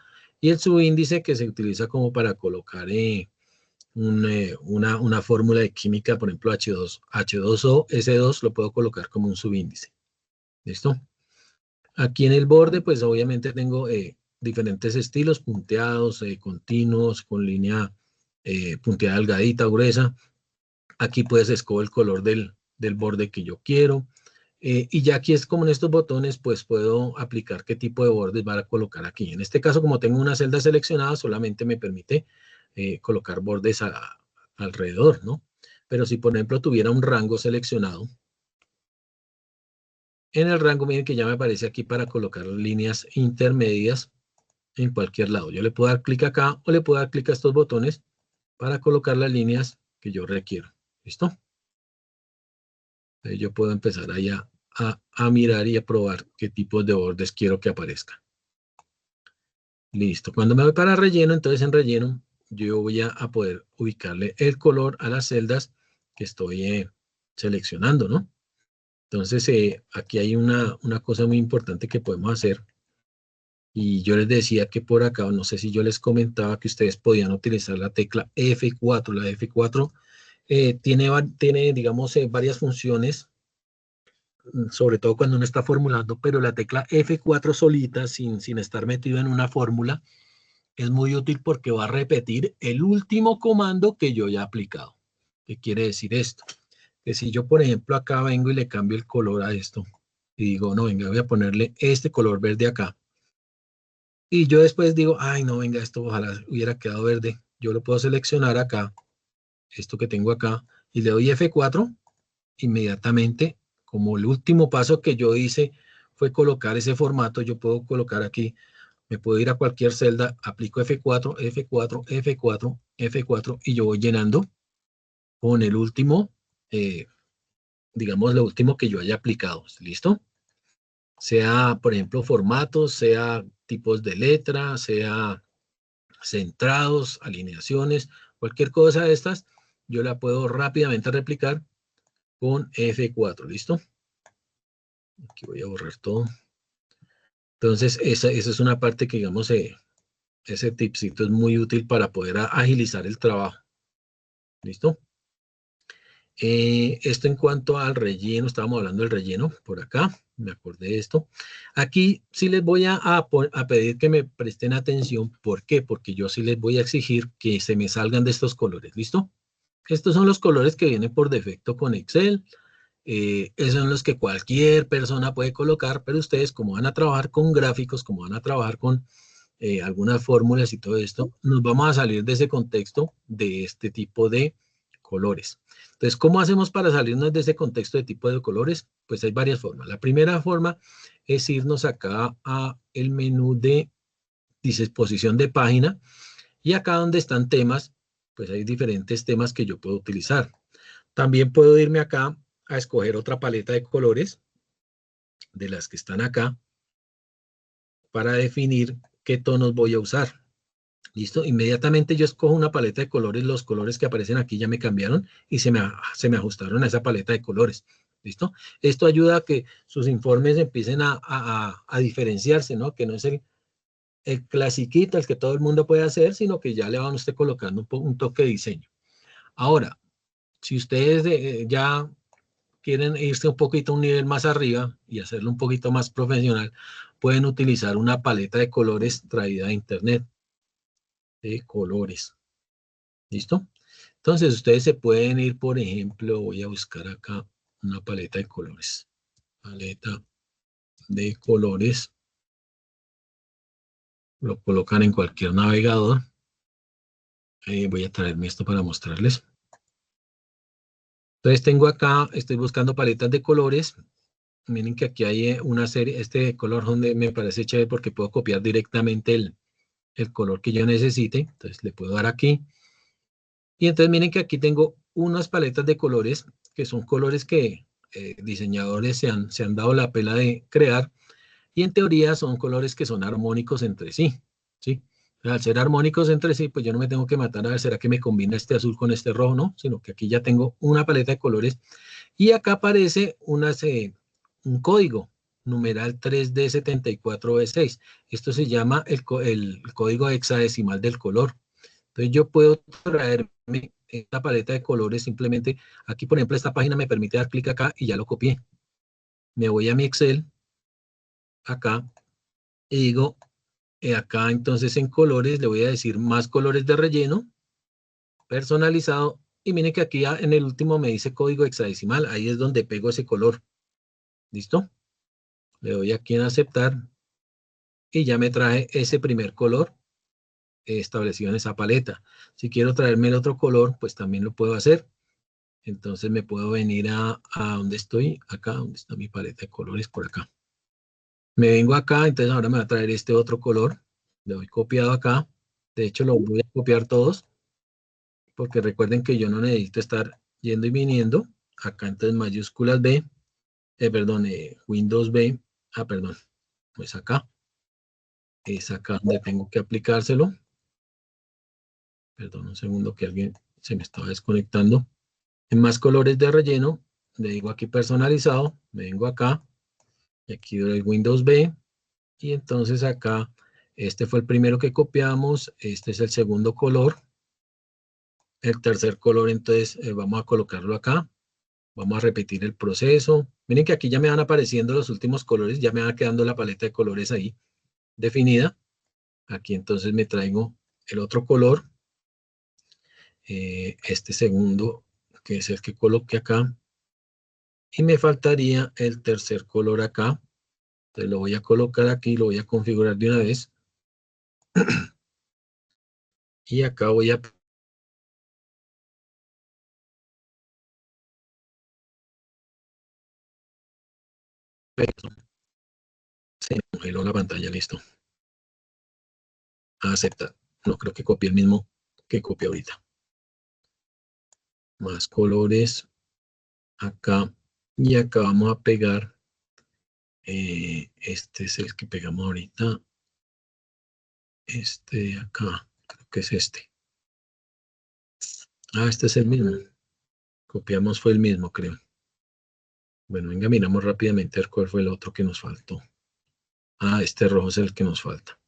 Speaker 1: y el subíndice que se utiliza como para colocar una fórmula de química, por ejemplo, H2O, S2, lo puedo colocar como un subíndice. ¿Listo? Aquí en el borde, pues obviamente tengo diferentes estilos, punteados, continuos, con línea punteada delgadita, gruesa. Aquí pues escojo el color del borde que yo quiero. Y ya aquí es como en estos botones, pues puedo aplicar qué tipo de bordes van a colocar aquí. En este caso, como tengo una celda seleccionada, solamente me permite colocar bordes alrededor, ¿no? Pero si, por ejemplo, tuviera un rango seleccionado, en el rango, miren que ya me aparece aquí para colocar líneas intermedias en cualquier lado. Yo le puedo dar clic acá o le puedo dar clic a estos botones para colocar las líneas que yo requiero. ¿Listo? Entonces yo puedo empezar ahí a mirar y a probar qué tipos de bordes quiero que aparezcan. Listo. Cuando me voy para relleno, entonces en relleno yo voy a poder ubicarle el color a las celdas que estoy seleccionando, ¿no? Entonces, aquí hay una cosa muy importante que podemos hacer. Y yo les decía que por acá, no sé si yo les comentaba que ustedes podían utilizar la tecla F4. La F4 tiene, digamos, varias funciones, sobre todo cuando uno está formulando, pero la tecla F4 solita, sin estar metido en una fórmula, es muy útil porque va a repetir el último comando que yo ya he aplicado. ¿Qué quiere decir esto? Que si yo, por ejemplo, acá vengo y le cambio el color a esto, y digo, no, venga, voy a ponerle este color verde acá, y yo después digo, ay, no, venga, esto ojalá hubiera quedado verde, yo lo puedo seleccionar acá, esto que tengo acá, y le doy F4, inmediatamente, como el último paso que yo hice fue colocar ese formato, yo puedo colocar aquí, me puedo ir a cualquier celda, aplico F4, F4, F4, F4, y yo voy llenando con el último, digamos, lo último que yo haya aplicado. ¿Listo? Sea, por ejemplo, formatos, sea tipos de letra, sea centrados, alineaciones, cualquier cosa de estas, yo la puedo rápidamente replicar con F4. ¿Listo? Aquí voy a borrar todo. Entonces, esa es una parte que, digamos, ese tipcito es muy útil para poder agilizar el trabajo. ¿Listo? Esto en cuanto al relleno, estábamos hablando del relleno por acá, me acordé de esto. Aquí sí les voy a pedir que me presten atención. ¿Por qué? Porque yo sí les voy a exigir que se me salgan de estos colores. ¿Listo? Estos son los colores que vienen por defecto con Excel. Esos son los que cualquier persona puede colocar, pero ustedes como van a trabajar con gráficos, como van a trabajar con algunas fórmulas y todo esto, nos vamos a salir de ese contexto de este tipo de colores. Entonces, ¿cómo hacemos para salirnos de ese contexto de tipo de colores? Pues hay varias formas. La primera forma es irnos acá a el menú de disposición de página y acá donde están temas, pues hay diferentes temas que yo puedo utilizar. También puedo irme acá a escoger otra paleta de colores de las que están acá para definir qué tonos voy a usar. ¿Listo? Inmediatamente yo escojo una paleta de colores, los colores que aparecen aquí ya me cambiaron y se me ajustaron a esa paleta de colores. ¿Listo? Esto ayuda a que sus informes empiecen a diferenciarse, ¿no? Que no es el clasiquito, el que todo el mundo puede hacer, sino que ya le van a usted colocando un toque de diseño. Ahora, si ustedes ya quieren irse un poquito a un nivel más arriba y hacerlo un poquito más profesional, pueden utilizar una paleta de colores traída de internet, de colores. ¿Listo? Entonces ustedes se pueden ir, por ejemplo, voy a buscar acá una paleta de colores. Paleta de colores. Lo colocan en cualquier navegador. Voy a traerme esto para mostrarles. Entonces tengo acá, estoy buscando paletas de colores. Miren que aquí hay una serie, este color donde me parece chévere porque puedo copiar directamente el color que yo necesite. Entonces le puedo dar aquí. Y entonces miren que aquí tengo unas paletas de colores que son colores que diseñadores se han dado la pela de crear y en teoría son colores que son armónicos entre sí, ¿sí? Al ser armónicos entre sí, pues yo no me tengo que matar a ver, ¿será que me combina este azul con este rojo? No, sino que aquí ya tengo una paleta de colores y acá aparece un código, numeral 3D74B6. Esto se llama el código hexadecimal del color. Entonces yo puedo traerme esta paleta de colores simplemente, aquí por ejemplo esta página me permite dar clic acá y ya lo copié. Me voy a mi Excel, acá, y digo, acá entonces en colores le voy a decir más colores de relleno, personalizado, y miren que aquí en el último me dice código hexadecimal, ahí es donde pego ese color. ¿Listo? Le doy aquí en aceptar y ya me trae ese primer color establecido en esa paleta. Si quiero traerme el otro color, pues también lo puedo hacer. Entonces me puedo venir a donde estoy, acá, donde está mi paleta de colores, por acá. Me vengo acá, entonces ahora me va a traer este otro color. Le doy copiado acá. De hecho, lo voy a copiar todos, porque recuerden que yo no necesito estar yendo y viniendo. Acá entonces mayúsculas B, perdón, Windows B, perdón, pues acá. es acá donde tengo que aplicárselo. Perdón un segundo que alguien se me estaba desconectando. En más colores de relleno, le digo aquí personalizado, me vengo acá y aquí doy el Windows B y entonces acá, este fue el primero que copiamos, este es el segundo color, el tercer color entonces vamos a colocarlo acá, vamos a repetir el proceso. Miren que aquí ya me van apareciendo los últimos colores, ya me va quedando la paleta de colores ahí definida. Aquí entonces me traigo el otro color, este segundo, que es el que coloqué acá, y me faltaría el tercer color acá. Entonces lo voy a colocar aquí, lo voy a configurar de una vez. Y acá voy a... Se me congeló la pantalla, listo. Aceptar. No creo que copie el mismo que copie ahorita. Más colores. Acá. Y acá vamos a pegar. Este es el que pegamos ahorita. Este de acá. Creo que es este. Ah, este es el mismo. Copiamos fue el mismo, creo. Bueno, venga, miramos rápidamente a ver cuál fue el otro que nos faltó. Ah, este rojo es el que nos falta.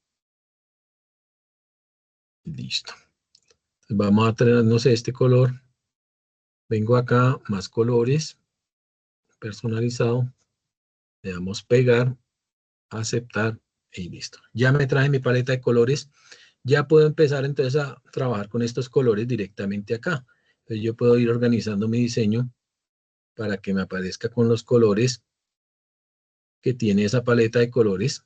Speaker 1: Listo. Vamos a tener, no sé, este color. Vengo acá, más colores. Personalizado. Le damos pegar, aceptar y listo. Ya me traje mi paleta de colores. Ya puedo empezar entonces a trabajar con estos colores directamente acá. Entonces yo puedo ir organizando mi diseño para que me aparezca con los colores que tiene esa paleta de colores.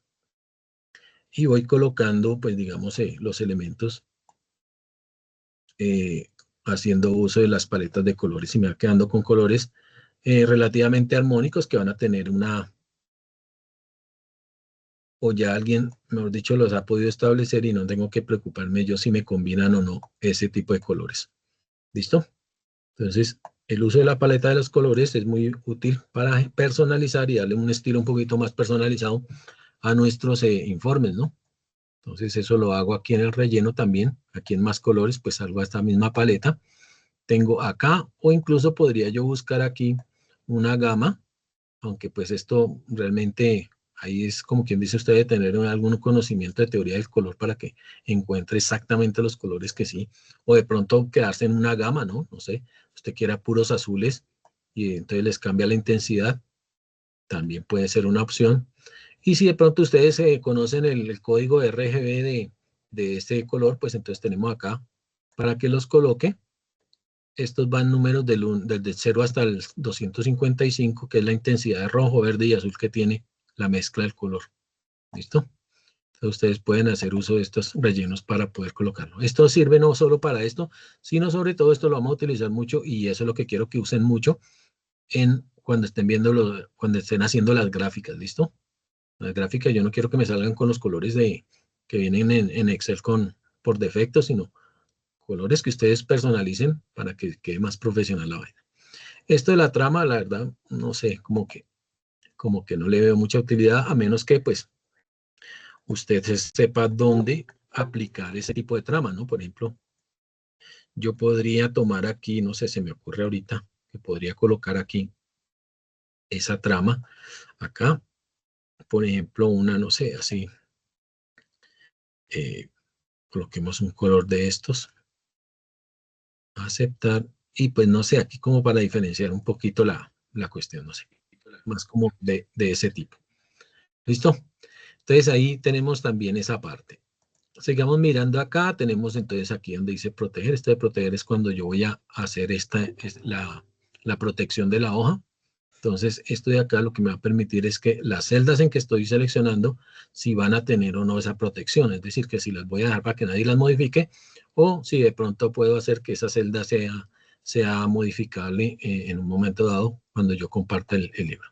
Speaker 1: Y voy colocando, pues digamos, los elementos haciendo uso de las paletas de colores y me va quedando con colores relativamente armónicos que van a tener una, o ya alguien, mejor dicho, los ha podido establecer y no tengo que preocuparme yo si me combinan o no ese tipo de colores. ¿Listo? Entonces, el uso de la paleta de los colores es muy útil para personalizar y darle un estilo un poquito más personalizado a nuestros informes, ¿no? Entonces, eso lo hago aquí en el relleno también. Aquí en más colores, pues salgo a esta misma paleta. Tengo acá, o incluso podría yo buscar aquí una gama, aunque pues esto realmente ahí es como quien dice usted de tener algún conocimiento de teoría del color para que encuentre exactamente los colores que sí, o de pronto quedarse en una gama, ¿no? No sé, usted quiera puros azules y entonces les cambia la intensidad, también puede ser una opción. Y si de pronto ustedes conocen el código RGB de este color, pues entonces tenemos acá para que los coloque. Estos van números desde 0 hasta el 255, que es la intensidad de rojo, verde y azul que tiene la mezcla del color. ¿Listo? Entonces ustedes pueden hacer uso de estos rellenos para poder colocarlo. Esto sirve no solo para esto, sino sobre todo esto lo vamos a utilizar mucho y eso es lo que quiero que usen mucho cuando estén viendo, cuando estén haciendo las gráficas. ¿Listo? Las gráficas yo no quiero que me salgan con los colores que vienen en Excel por defecto, sino colores que ustedes personalicen para que quede más profesional la vaina. Esto de la trama, la verdad, no sé, como que no le veo mucha utilidad, a menos que pues usted sepa dónde aplicar ese tipo de trama, ¿no? Por ejemplo, yo podría tomar aquí, no sé, se me ocurre ahorita, que podría colocar aquí esa trama, acá, por ejemplo, una, no sé, así, coloquemos un color de estos, aceptar, y pues no sé, aquí como para diferenciar un poquito la cuestión, no sé, más como de ese tipo. ¿Listo? Entonces ahí tenemos también esa parte. Sigamos mirando acá, tenemos entonces aquí donde dice proteger. Esto de proteger es cuando yo voy a hacer la protección de la hoja. Entonces esto de acá lo que me va a permitir es que las celdas en que estoy seleccionando si van a tener o no esa protección. Es decir, que si las voy a dejar para que nadie las modifique o si de pronto puedo hacer que esa celda sea modificable en un momento dado cuando yo comparta el libro.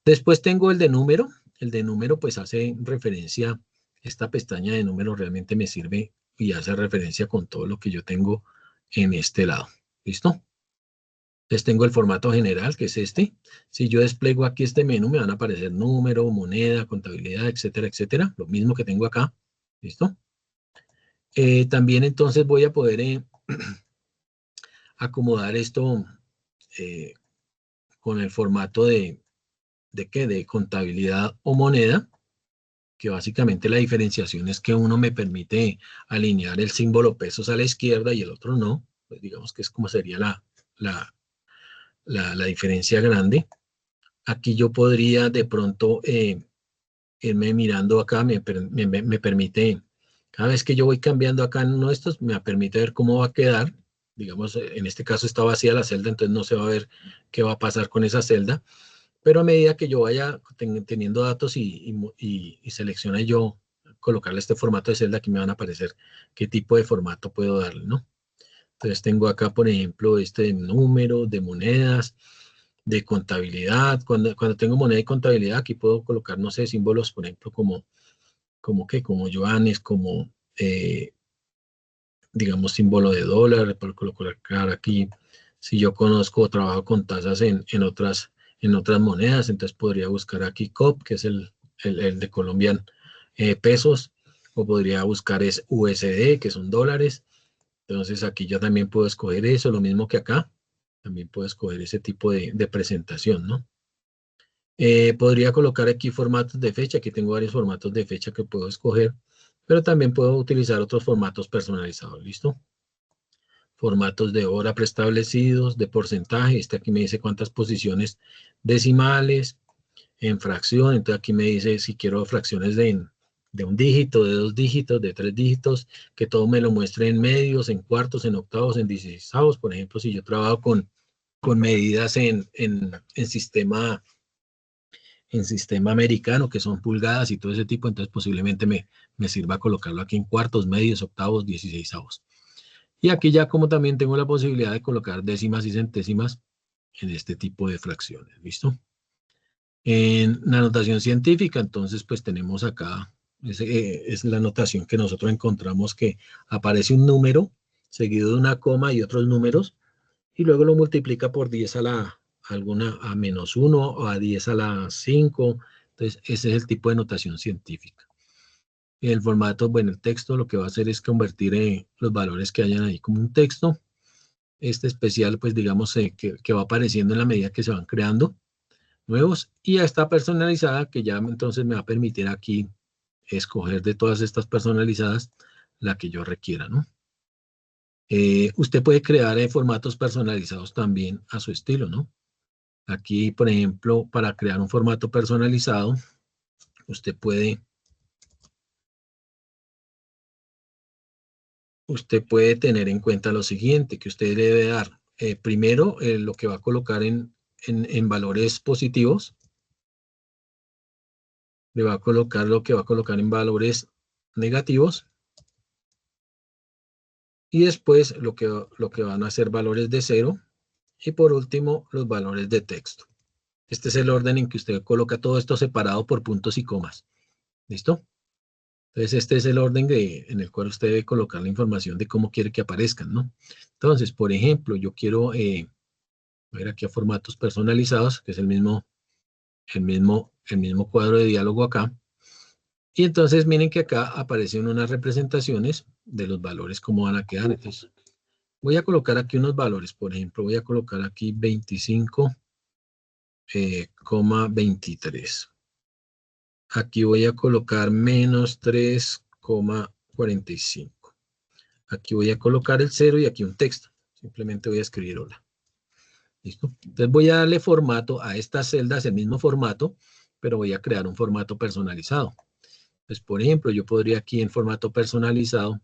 Speaker 1: Después tengo el de número. El de número pues hace referencia, esta pestaña de número realmente me sirve y hace referencia con todo lo que yo tengo en este lado. ¿Listo? Entonces tengo el formato general, que es este. Si yo despliego aquí este menú, me van a aparecer número, moneda, contabilidad, etcétera, etcétera. Lo mismo que tengo acá. ¿Listo? También entonces voy a poder acomodar esto eh, con el formato de contabilidad o moneda, que básicamente la diferenciación es que uno me permite alinear el símbolo pesos a la izquierda y el otro no. Pues digamos que es como sería la diferencia grande. Aquí yo podría de pronto irme mirando acá, me permite, cada vez que yo voy cambiando acá en uno de estos, me permite ver cómo va a quedar. Digamos, en este caso está vacía la celda, entonces no se va a ver qué va a pasar con esa celda. Pero a medida que yo vaya teniendo datos y seleccione yo colocarle este formato de celda, aquí me van a aparecer qué tipo de formato puedo darle, ¿no? Entonces tengo acá, por ejemplo, este de número, de monedas, de contabilidad. Cuando tengo moneda y contabilidad, aquí puedo colocar, no sé, símbolos, por ejemplo, como yuanes, como, digamos, símbolo de dólar, por colocar aquí. Si yo conozco o trabajo con tasas en otras monedas, entonces podría buscar aquí COP, que es el de Colombian pesos, o podría buscar es USD, que son dólares. Entonces aquí yo también puedo escoger eso, lo mismo que acá. También puedo escoger ese tipo de presentación, ¿no? Podría colocar aquí formatos de fecha. Aquí tengo varios formatos de fecha que puedo escoger, pero también puedo utilizar otros formatos personalizados, ¿listo? Formatos de hora preestablecidos, de porcentaje. Este aquí me dice cuántas posiciones decimales, en fracción. Entonces aquí me dice si quiero fracciones de un dígito, de 2 dígitos, de 3 dígitos, que todo me lo muestre en medios, en cuartos, en octavos, en dieciseisavos. Por ejemplo, si yo trabajo con medidas en sistema americano, que son pulgadas y todo ese tipo, entonces posiblemente me sirva colocarlo aquí en cuartos, medios, octavos, dieciseisavos. Y aquí ya como también tengo la posibilidad de colocar décimas y centésimas en este tipo de fracciones, ¿listo? En la notación científica, entonces pues tenemos acá, es la notación que nosotros encontramos que aparece un número seguido de una coma y otros números, y luego lo multiplica por 10 a menos 1 o a 10 a la 5. Entonces, ese es el tipo de notación científica. El formato, bueno, el texto lo que va a hacer es convertir los valores que hayan ahí como un texto. Este especial, pues digamos, que va apareciendo en la medida que se van creando nuevos. Y ya está personalizada, que ya entonces me va a permitir aquí escoger de todas estas personalizadas la que yo requiera, ¿no? Usted puede crear formatos personalizados también a su estilo, ¿no? Aquí, por ejemplo, para crear un formato personalizado, usted puede tener en cuenta lo siguiente, que usted debe dar primero lo que va a colocar en valores positivos, le va a colocar lo que va a colocar en valores negativos, y después lo que van a ser valores de 0, y por último los valores de texto. Este es el orden en que usted coloca todo esto separado por puntos y comas. ¿Listo? Entonces, este es el orden en el cual usted debe colocar la información de cómo quiere que aparezcan, ¿no? Entonces, por ejemplo, yo quiero ver aquí a formatos personalizados, que es el mismo cuadro de diálogo acá. Y entonces, miren que acá aparecen unas representaciones de los valores, cómo van a quedar. Entonces, voy a colocar aquí unos valores. Por ejemplo, voy a colocar aquí 25,23. Aquí voy a colocar menos 3,45. Aquí voy a colocar el 0 y aquí un texto. Simplemente voy a escribir hola. ¿Listo? Entonces voy a darle formato a estas celdas, el mismo formato, pero voy a crear un formato personalizado. Entonces, por ejemplo, yo podría aquí en formato personalizado,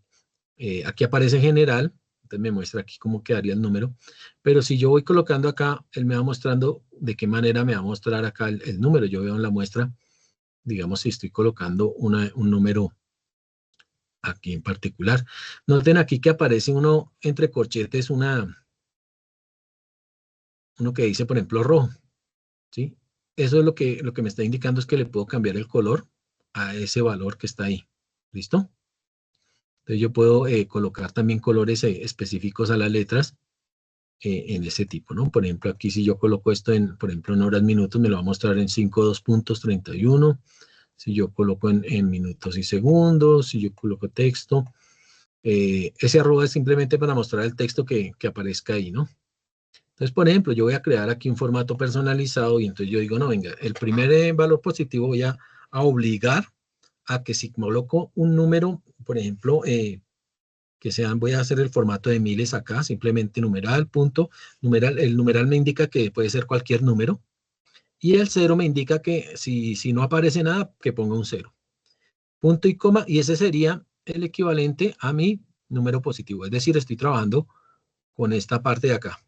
Speaker 1: aquí aparece general, entonces me muestra aquí cómo quedaría el número, pero si yo voy colocando acá, él me va mostrando de qué manera me va a mostrar acá el número. Yo veo en la muestra, digamos, si estoy colocando un número aquí en particular. Noten aquí que aparece uno entre corchetes, uno que dice, por ejemplo, rojo, ¿sí? Eso es lo que me está indicando es que le puedo cambiar el color a ese valor que está ahí. ¿Listo? Entonces yo puedo colocar también colores específicos a las letras. en ese tipo, ¿no? Por ejemplo, aquí si yo coloco esto por ejemplo, en horas, minutos, me lo va a mostrar en 5:2.31. Si yo coloco en minutos y segundos, si yo coloco texto, ese arroba es simplemente para mostrar el texto que aparezca ahí, ¿no? Entonces, por ejemplo, yo voy a crear aquí un formato personalizado y entonces yo digo, no, venga, el primer valor positivo voy a obligar a que si coloco un número, por ejemplo, que sean, voy a hacer el formato de miles acá, simplemente numeral, punto, numeral, el numeral me indica que puede ser cualquier número, y el 0 me indica que si no aparece nada, que ponga un 0. Punto y coma, y ese sería el equivalente a mi número positivo, es decir, estoy trabajando con esta parte de acá,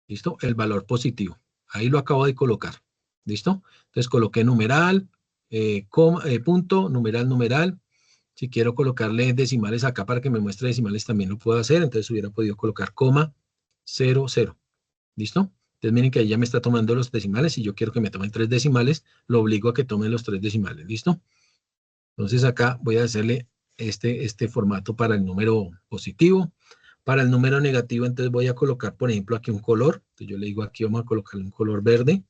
Speaker 1: ¿listo? El valor positivo, ahí lo acabo de colocar, ¿listo? Entonces coloqué numeral, coma, punto, numeral, numeral. Si quiero colocarle decimales acá para que me muestre decimales, también lo puedo hacer. Entonces hubiera podido colocar coma, 0, 0. ¿Listo? Entonces miren que ahí ya me está tomando los decimales. Si yo quiero que me tomen 3 decimales, lo obligo a que tome los 3 decimales. ¿Listo? Entonces acá voy a hacerle este formato para el número positivo. Para el número negativo, entonces voy a colocar, por ejemplo, aquí un color. Entonces yo le digo aquí, vamos a colocarle un color verde.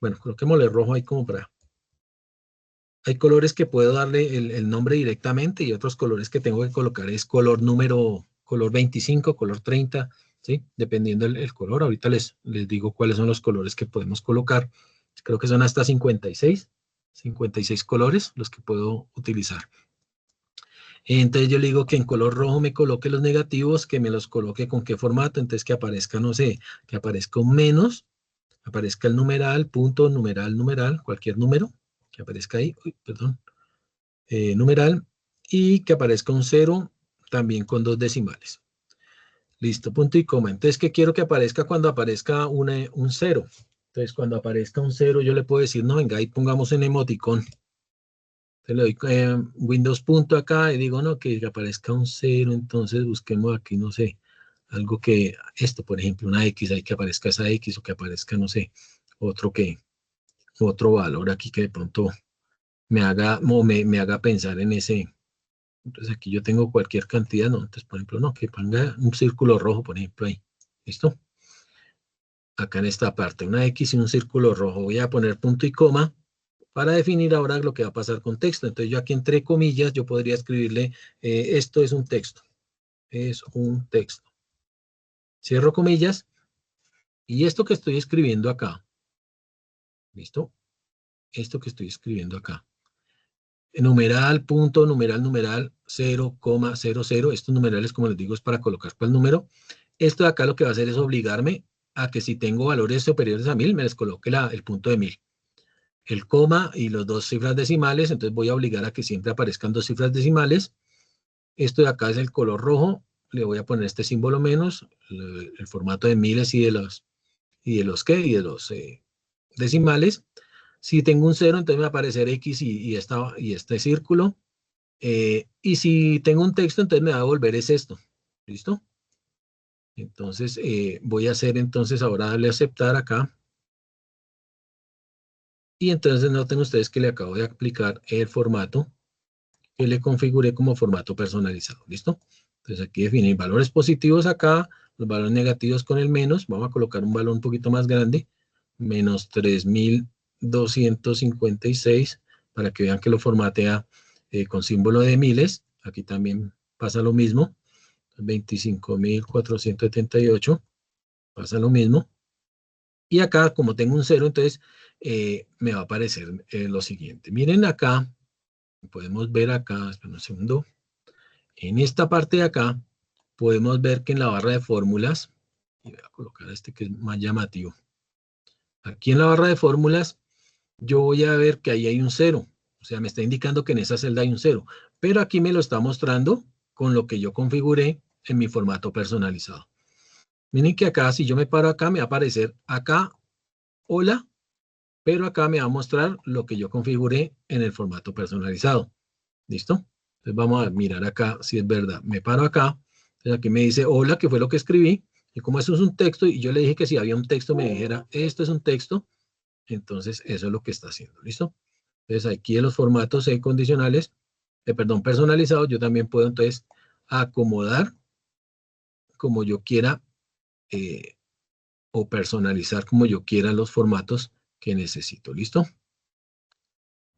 Speaker 1: Bueno, coloquémosle rojo ahí como para... Hay colores que puedo darle el nombre directamente y otros colores que tengo que colocar es color 25, color 30, ¿sí? Dependiendo el color. Ahorita les digo cuáles son los colores que podemos colocar. Creo que son hasta 56 colores los que puedo utilizar. Entonces yo le digo que en color rojo me coloque los negativos, que me los coloque con qué formato, entonces que aparezca, no sé, que aparezca un menos, aparezca el numeral, punto, numeral, numeral, cualquier número que aparezca ahí, uy, perdón, numeral, y que aparezca un 0 también con 2 decimales. Listo, punto y coma. Entonces, ¿qué quiero que aparezca cuando aparezca un 0? Entonces, cuando aparezca un 0, yo le puedo decir, no, venga, ahí pongamos un emoticón. Entonces, le doy Windows punto acá y digo, no, que aparezca un 0, entonces busquemos aquí, no sé, algo que, esto, por ejemplo, una X, ahí que aparezca esa X o que aparezca, no sé, otro valor aquí que de pronto me haga, me haga pensar en ese. Entonces aquí yo tengo cualquier cantidad, ¿no? Entonces, por ejemplo, no, que ponga un círculo rojo, por ejemplo, ahí. ¿Listo? Acá en esta parte, una X y un círculo rojo. Voy a poner punto y coma para definir ahora lo que va a pasar con texto. Entonces yo aquí entre comillas, yo podría escribirle, esto es un texto. Es un texto. Cierro comillas. Y esto que estoy escribiendo acá, ¿listo? Esto que estoy escribiendo acá. Numeral, punto, numeral, numeral, 0,00. Estos numerales, como les digo, es para colocar el número. Esto de acá lo que va a hacer es obligarme a que si tengo valores superiores a 1000, me les coloque el punto de 1000. El coma y los 2 cifras decimales, entonces voy a obligar a que siempre aparezcan 2 cifras decimales. Esto de acá es el color rojo, le voy a poner este símbolo menos, el formato de miles y de los decimales. Si tengo un 0, entonces me va a aparecer X y este círculo. Y si tengo un texto, entonces me va a devolver es esto. ¿Listo? Entonces, voy a hacer entonces ahora darle a aceptar acá. Y entonces noten ustedes que le acabo de aplicar el formato que le configuré como formato personalizado. ¿Listo? Entonces aquí definir valores positivos acá, los valores negativos con el menos. Vamos a colocar un valor un poquito más grande. Menos 3256 para que vean que lo formatea con símbolo de miles. Aquí también pasa lo mismo. 25.478 pasa lo mismo. Y acá, como tengo un 0, entonces me va a aparecer lo siguiente. Miren acá, podemos ver acá, esperen un segundo. En esta parte de acá, podemos ver que en la barra de fórmulas, y voy a colocar este que es más llamativo. Aquí en la barra de fórmulas, yo voy a ver que ahí hay un 0. O sea, me está indicando que en esa celda hay un 0. Pero aquí me lo está mostrando con lo que yo configuré en mi formato personalizado. Miren que acá, si yo me paro acá, me va a aparecer acá, hola, pero acá me va a mostrar lo que yo configuré en el formato personalizado. ¿Listo? Entonces vamos a mirar acá si es verdad. Me paro acá, entonces aquí me dice hola, que fue lo que escribí, y como eso es un texto, y yo le dije que si había un texto me dijera, esto es un texto, entonces eso es lo que está haciendo. ¿Listo? Entonces aquí en los formatos condicionales, personalizados, yo también puedo entonces acomodar como yo quiera o personalizar como yo quiera los formatos que necesito. ¿Listo?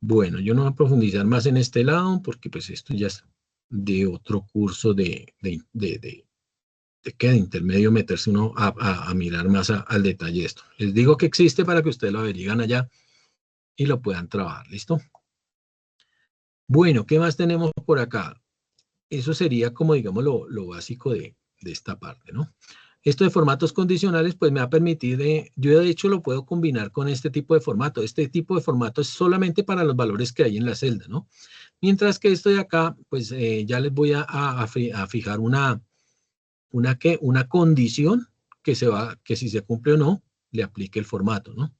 Speaker 1: Bueno, yo no voy a profundizar más en este lado porque pues esto ya es de otro curso de intermedio, meterse uno a mirar más al detalle esto. Les digo que existe para que ustedes lo averigüen allá y lo puedan trabajar. ¿Listo? Bueno, ¿qué más tenemos por acá? Eso sería como, digamos, lo básico de esta parte, ¿no? Esto de formatos condicionales, pues me va a permitir, yo de hecho lo puedo combinar con este tipo de formato. Este tipo de formato es solamente para los valores que hay en la celda, ¿no? Mientras que esto de acá, pues ya les voy a fijar una condición que si se cumple o no, le aplique el formato, ¿no?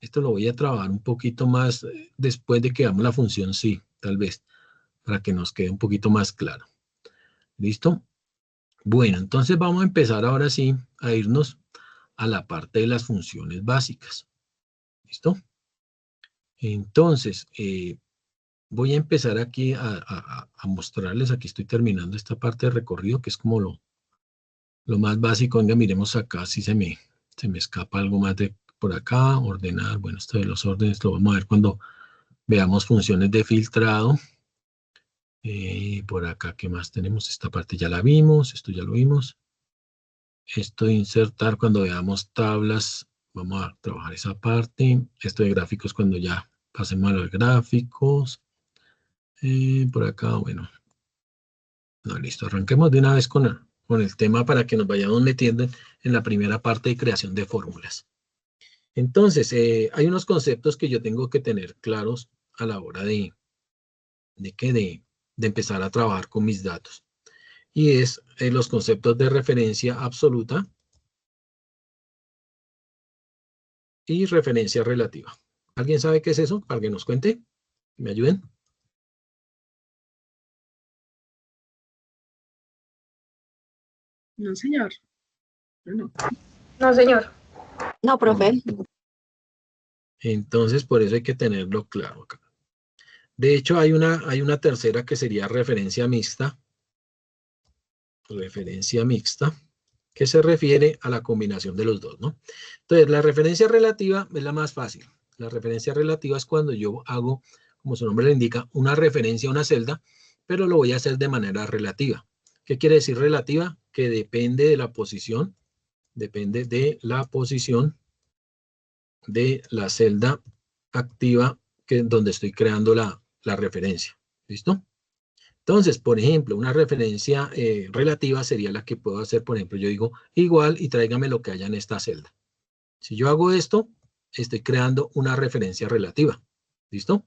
Speaker 1: Esto lo voy a trabajar un poquito más después de que hagamos la función sí, tal vez, para que nos quede un poquito más claro. ¿Listo? Bueno, entonces vamos a empezar ahora sí a irnos a la parte de las funciones básicas. ¿Listo? Entonces, voy a empezar aquí a mostrarles, aquí estoy terminando esta parte de recorrido, que es como lo más básico. Venga, miremos acá si se me escapa algo más de por acá, ordenar. Bueno, esto de los órdenes lo vamos a ver cuando veamos funciones de filtrado. Por acá, ¿qué más tenemos? Esta parte ya la vimos, esto ya lo vimos. Esto de insertar cuando veamos tablas, vamos a trabajar esa parte. Esto de gráficos cuando ya pasemos a los gráficos. Por acá, bueno. No, listo, arranquemos de una vez con el tema para que nos vayamos metiendo en la primera parte de creación de fórmulas. Entonces, hay unos conceptos que yo tengo que tener claros a la hora de empezar a trabajar con mis datos. Y es los conceptos de referencia absoluta y referencia relativa. ¿Alguien sabe qué es eso? Para que nos cuente, ¿me ayuden?
Speaker 2: No, señor. No.
Speaker 3: No, señor. No, profe.
Speaker 1: Entonces, por eso hay que tenerlo claro acá. De hecho, hay una tercera que sería referencia mixta. Referencia mixta, que se refiere a la combinación de los dos, ¿no? Entonces, la referencia relativa es la más fácil. La referencia relativa es cuando yo hago, como su nombre le indica, una referencia a una celda, pero lo voy a hacer de manera relativa. ¿Qué quiere decir relativa? Que depende de la posición de la celda activa donde estoy creando la referencia. ¿Listo? Entonces, por ejemplo, una referencia relativa sería la que puedo hacer, por ejemplo, yo digo igual y tráigame lo que haya en esta celda. Si yo hago esto, estoy creando una referencia relativa. ¿Listo?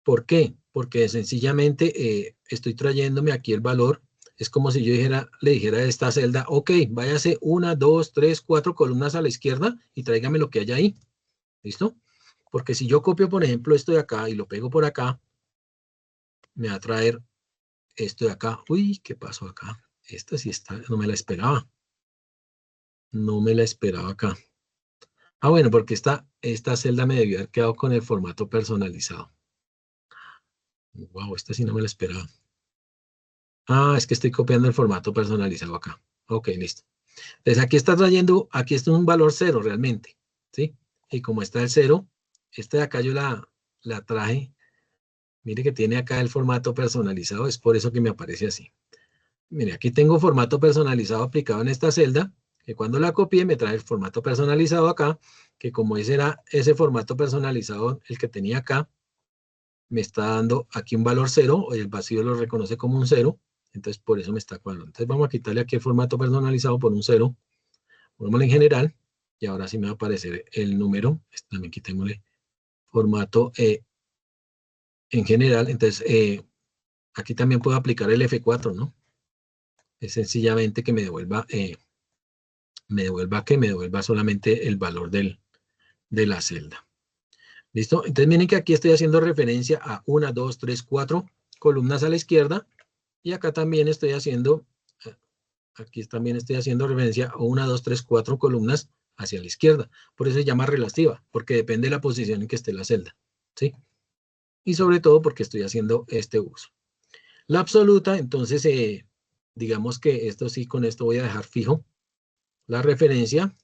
Speaker 1: ¿Por qué? Porque sencillamente estoy trayéndome aquí el valor. Es como si yo le dijera a esta celda, ok, váyase 1, 2, 3, 4 columnas a la izquierda y tráigame lo que haya ahí. ¿Listo? Porque si yo copio, por ejemplo, esto de acá y lo pego por acá, me va a traer esto de acá. Uy, ¿qué pasó acá? Esta sí está, no me la esperaba. No me la esperaba acá. Ah, bueno, porque esta celda me debió haber quedado con el formato personalizado. Wow, esta sí no me la esperaba. Ah, es que estoy copiando el formato personalizado acá. Ok, listo. Entonces aquí está trayendo, aquí está un valor 0 realmente, ¿sí? Y como está el 0, esta de acá yo la traje. Mire que tiene acá el formato personalizado, es por eso que me aparece así. Mire, aquí tengo formato personalizado aplicado en esta celda, que cuando la copié me trae el formato personalizado acá, que como ese era ese formato personalizado el que tenía acá, me está dando aquí un valor 0, o el vacío lo reconoce como un 0, entonces por eso me está cuadrando. Entonces vamos a quitarle aquí el formato personalizado por un 0, pongámoslo en general, y ahora sí me va a aparecer el número, también quitémosle formato en general, entonces aquí también puedo aplicar el F4, ¿no? Es sencillamente que me devuelva solamente el valor de la celda. ¿Listo? Entonces miren que aquí estoy haciendo referencia a 1, 2, 3, 4 columnas a la izquierda y acá también estoy haciendo, referencia a 1, 2, 3, 4 columnas hacia la izquierda. Por eso se llama relativa, porque depende de la posición en que esté la celda. ¿Sí? Y sobre todo porque estoy haciendo este uso. La absoluta, entonces, digamos que esto sí, con esto voy a dejar fijo la referencia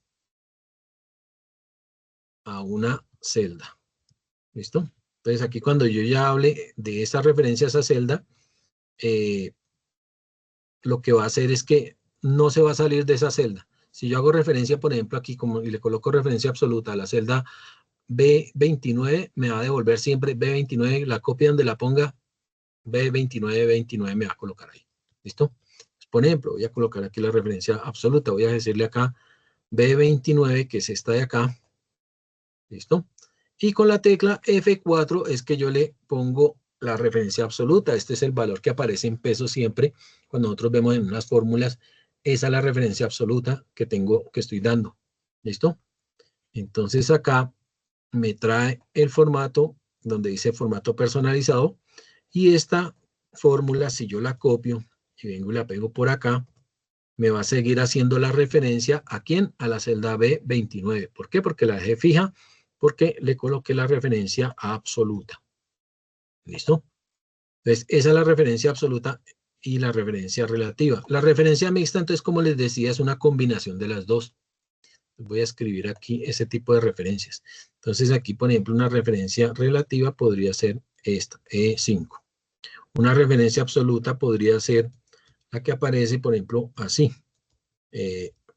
Speaker 1: a una celda. ¿Listo? Entonces aquí cuando yo ya hable de esa referencia a esa celda, lo que va a hacer es que no se va a salir de esa celda. Si yo hago referencia, por ejemplo, aquí como y le coloco referencia absoluta a la celda B29, me va a devolver siempre B29, la copia donde la ponga, B29, 29 me va a colocar ahí. ¿Listo? Por ejemplo, voy a colocar aquí la referencia absoluta, voy a decirle acá B29, que es esta de acá. ¿Listo? Y con la tecla F4 es que yo le pongo la referencia absoluta. Este es el valor que aparece en pesos siempre. Cuando nosotros vemos en unas fórmulas, esa es la referencia absoluta que tengo, que estoy dando. ¿Listo? Entonces acá me trae el formato donde dice formato personalizado. Y esta fórmula, si yo la copio y vengo y la pego por acá, me va a seguir haciendo la referencia ¿a quién? A la celda B29. ¿Por qué? Porque la dejé fija, porque le coloqué la referencia absoluta. ¿Listo? Entonces, esa es la referencia absoluta y la referencia relativa. La referencia mixta, entonces, como les decía, es una combinación de las dos. Voy a escribir aquí ese tipo de referencias. Entonces, aquí, por ejemplo, una referencia relativa podría ser esta, E5. Una referencia absoluta podría ser la que aparece, por ejemplo, así.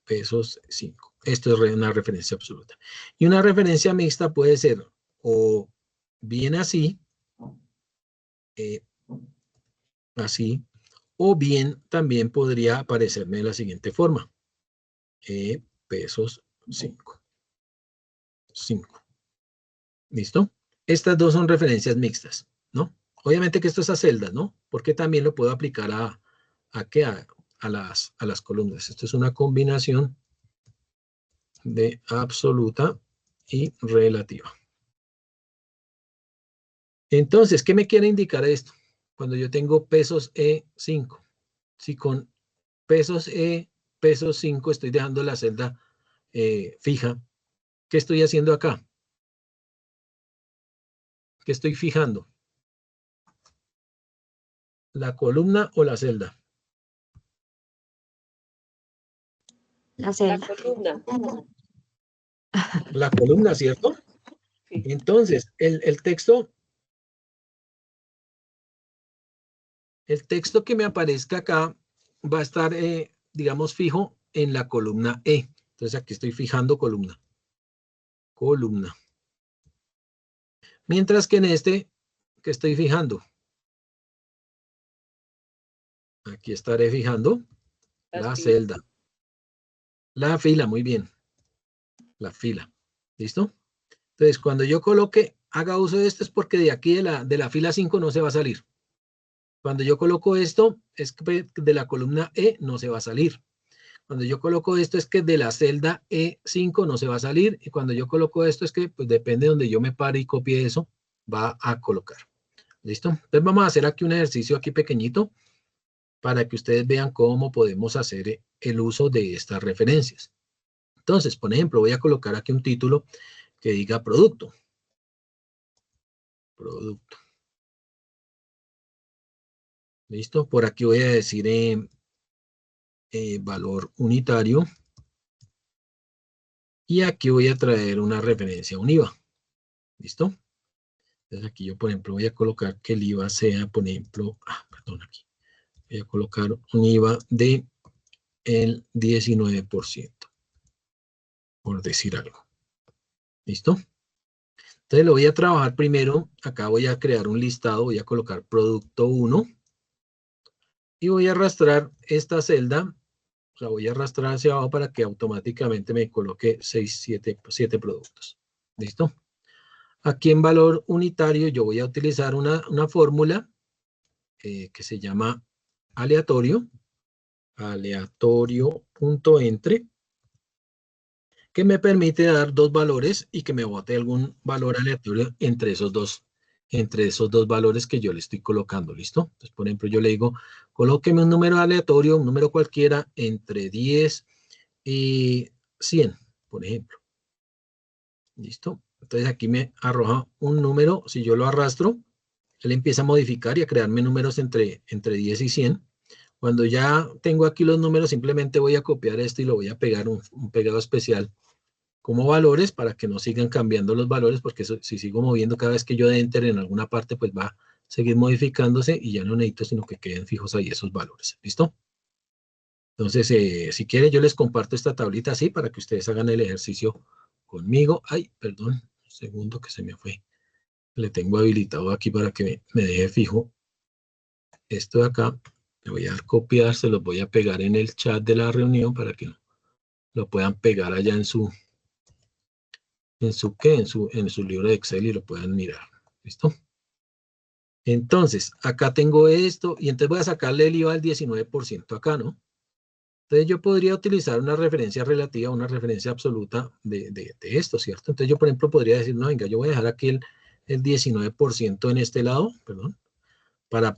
Speaker 1: Pesos 5. Esto es una referencia absoluta. Y una referencia mixta puede ser o bien así, así, o bien también podría aparecerme de la siguiente forma. Pesos 5. 5. ¿Listo? Estas dos son referencias mixtas, ¿no? Obviamente que esto es a celdas, ¿no? Porque también lo puedo aplicar a las columnas. Esto es una combinación de absoluta y relativa. Entonces, ¿qué me quiere indicar esto? Cuando yo tengo pesos E5. Si con pesos pesos 5 estoy dejando la celda fija, ¿qué estoy haciendo acá? ¿Qué estoy fijando? ¿La columna o la celda?
Speaker 3: La celda.
Speaker 2: La columna.
Speaker 1: La columna, ¿cierto?
Speaker 2: Sí.
Speaker 1: Entonces, el texto que me aparezca acá va a estar, digamos, fijo en la columna E. Entonces, aquí estoy fijando columna. Columna. Mientras que en este que estoy fijando, aquí estaré fijando la celda. La fila, muy bien. La fila. ¿Listo? Entonces, cuando yo coloque, haga uso de esto es porque de aquí de la fila 5 no se va a salir. Cuando yo coloco esto, es que de la columna E no se va a salir. Cuando yo coloco esto es que de la celda E5 no se va a salir. Y cuando yo coloco esto es que, pues depende de donde yo me pare y copie eso, va a colocar. ¿Listo? Entonces vamos a hacer aquí un ejercicio aquí pequeñito para que ustedes vean cómo podemos hacer el uso de estas referencias. Entonces, por ejemplo, voy a colocar aquí un título que diga producto. Producto. ¿Listo? Por aquí voy a decir valor unitario. Y aquí voy a traer una referencia a un IVA. ¿Listo? Entonces aquí yo, por ejemplo, voy a colocar que el IVA sea, por ejemplo, perdón, aquí. Voy a colocar un IVA de el 19%, por decir algo. ¿Listo? Entonces lo voy a trabajar primero. Acá voy a crear un listado. Voy a colocar producto 1. Y voy a arrastrar esta celda. La voy a arrastrar hacia abajo para que automáticamente me coloque 7 productos. ¿Listo? Aquí en valor unitario yo voy a utilizar una fórmula que se llama aleatorio. Aleatorio.entre. Que me permite dar dos valores y que me bote algún valor aleatorio entre esos dos valores que yo le estoy colocando, ¿listo? Entonces, por ejemplo, yo le digo, colóqueme un número aleatorio, un número cualquiera, entre 10 y 100, por ejemplo. ¿Listo? Entonces aquí me arroja un número, si yo lo arrastro, él empieza a modificar y a crearme números entre 10 y 100. Cuando ya tengo aquí los números, simplemente voy a copiar esto y lo voy a pegar un pegado especial como valores para que no sigan cambiando los valores, porque si sigo moviendo cada vez que yo de enter en alguna parte, pues va a seguir modificándose y ya no necesito sino que queden fijos ahí esos valores. ¿Listo? Entonces, si quieren, yo les comparto esta tablita así para que ustedes hagan el ejercicio conmigo. Ay, perdón, un segundo que se me fue. Le tengo habilitado aquí para que me deje fijo esto de acá. Le voy a dar copiar, se los voy a pegar en el chat de la reunión para que lo puedan pegar allá en su libro de Excel y lo puedan mirar. ¿Listo? Entonces, acá tengo esto y entonces voy a sacarle el IVA al 19% acá, ¿no? Entonces yo podría utilizar una referencia relativa, una referencia absoluta de esto, ¿cierto? Entonces yo, por ejemplo, podría decir, no, venga, yo voy a dejar aquí el 19% en este lado, perdón, para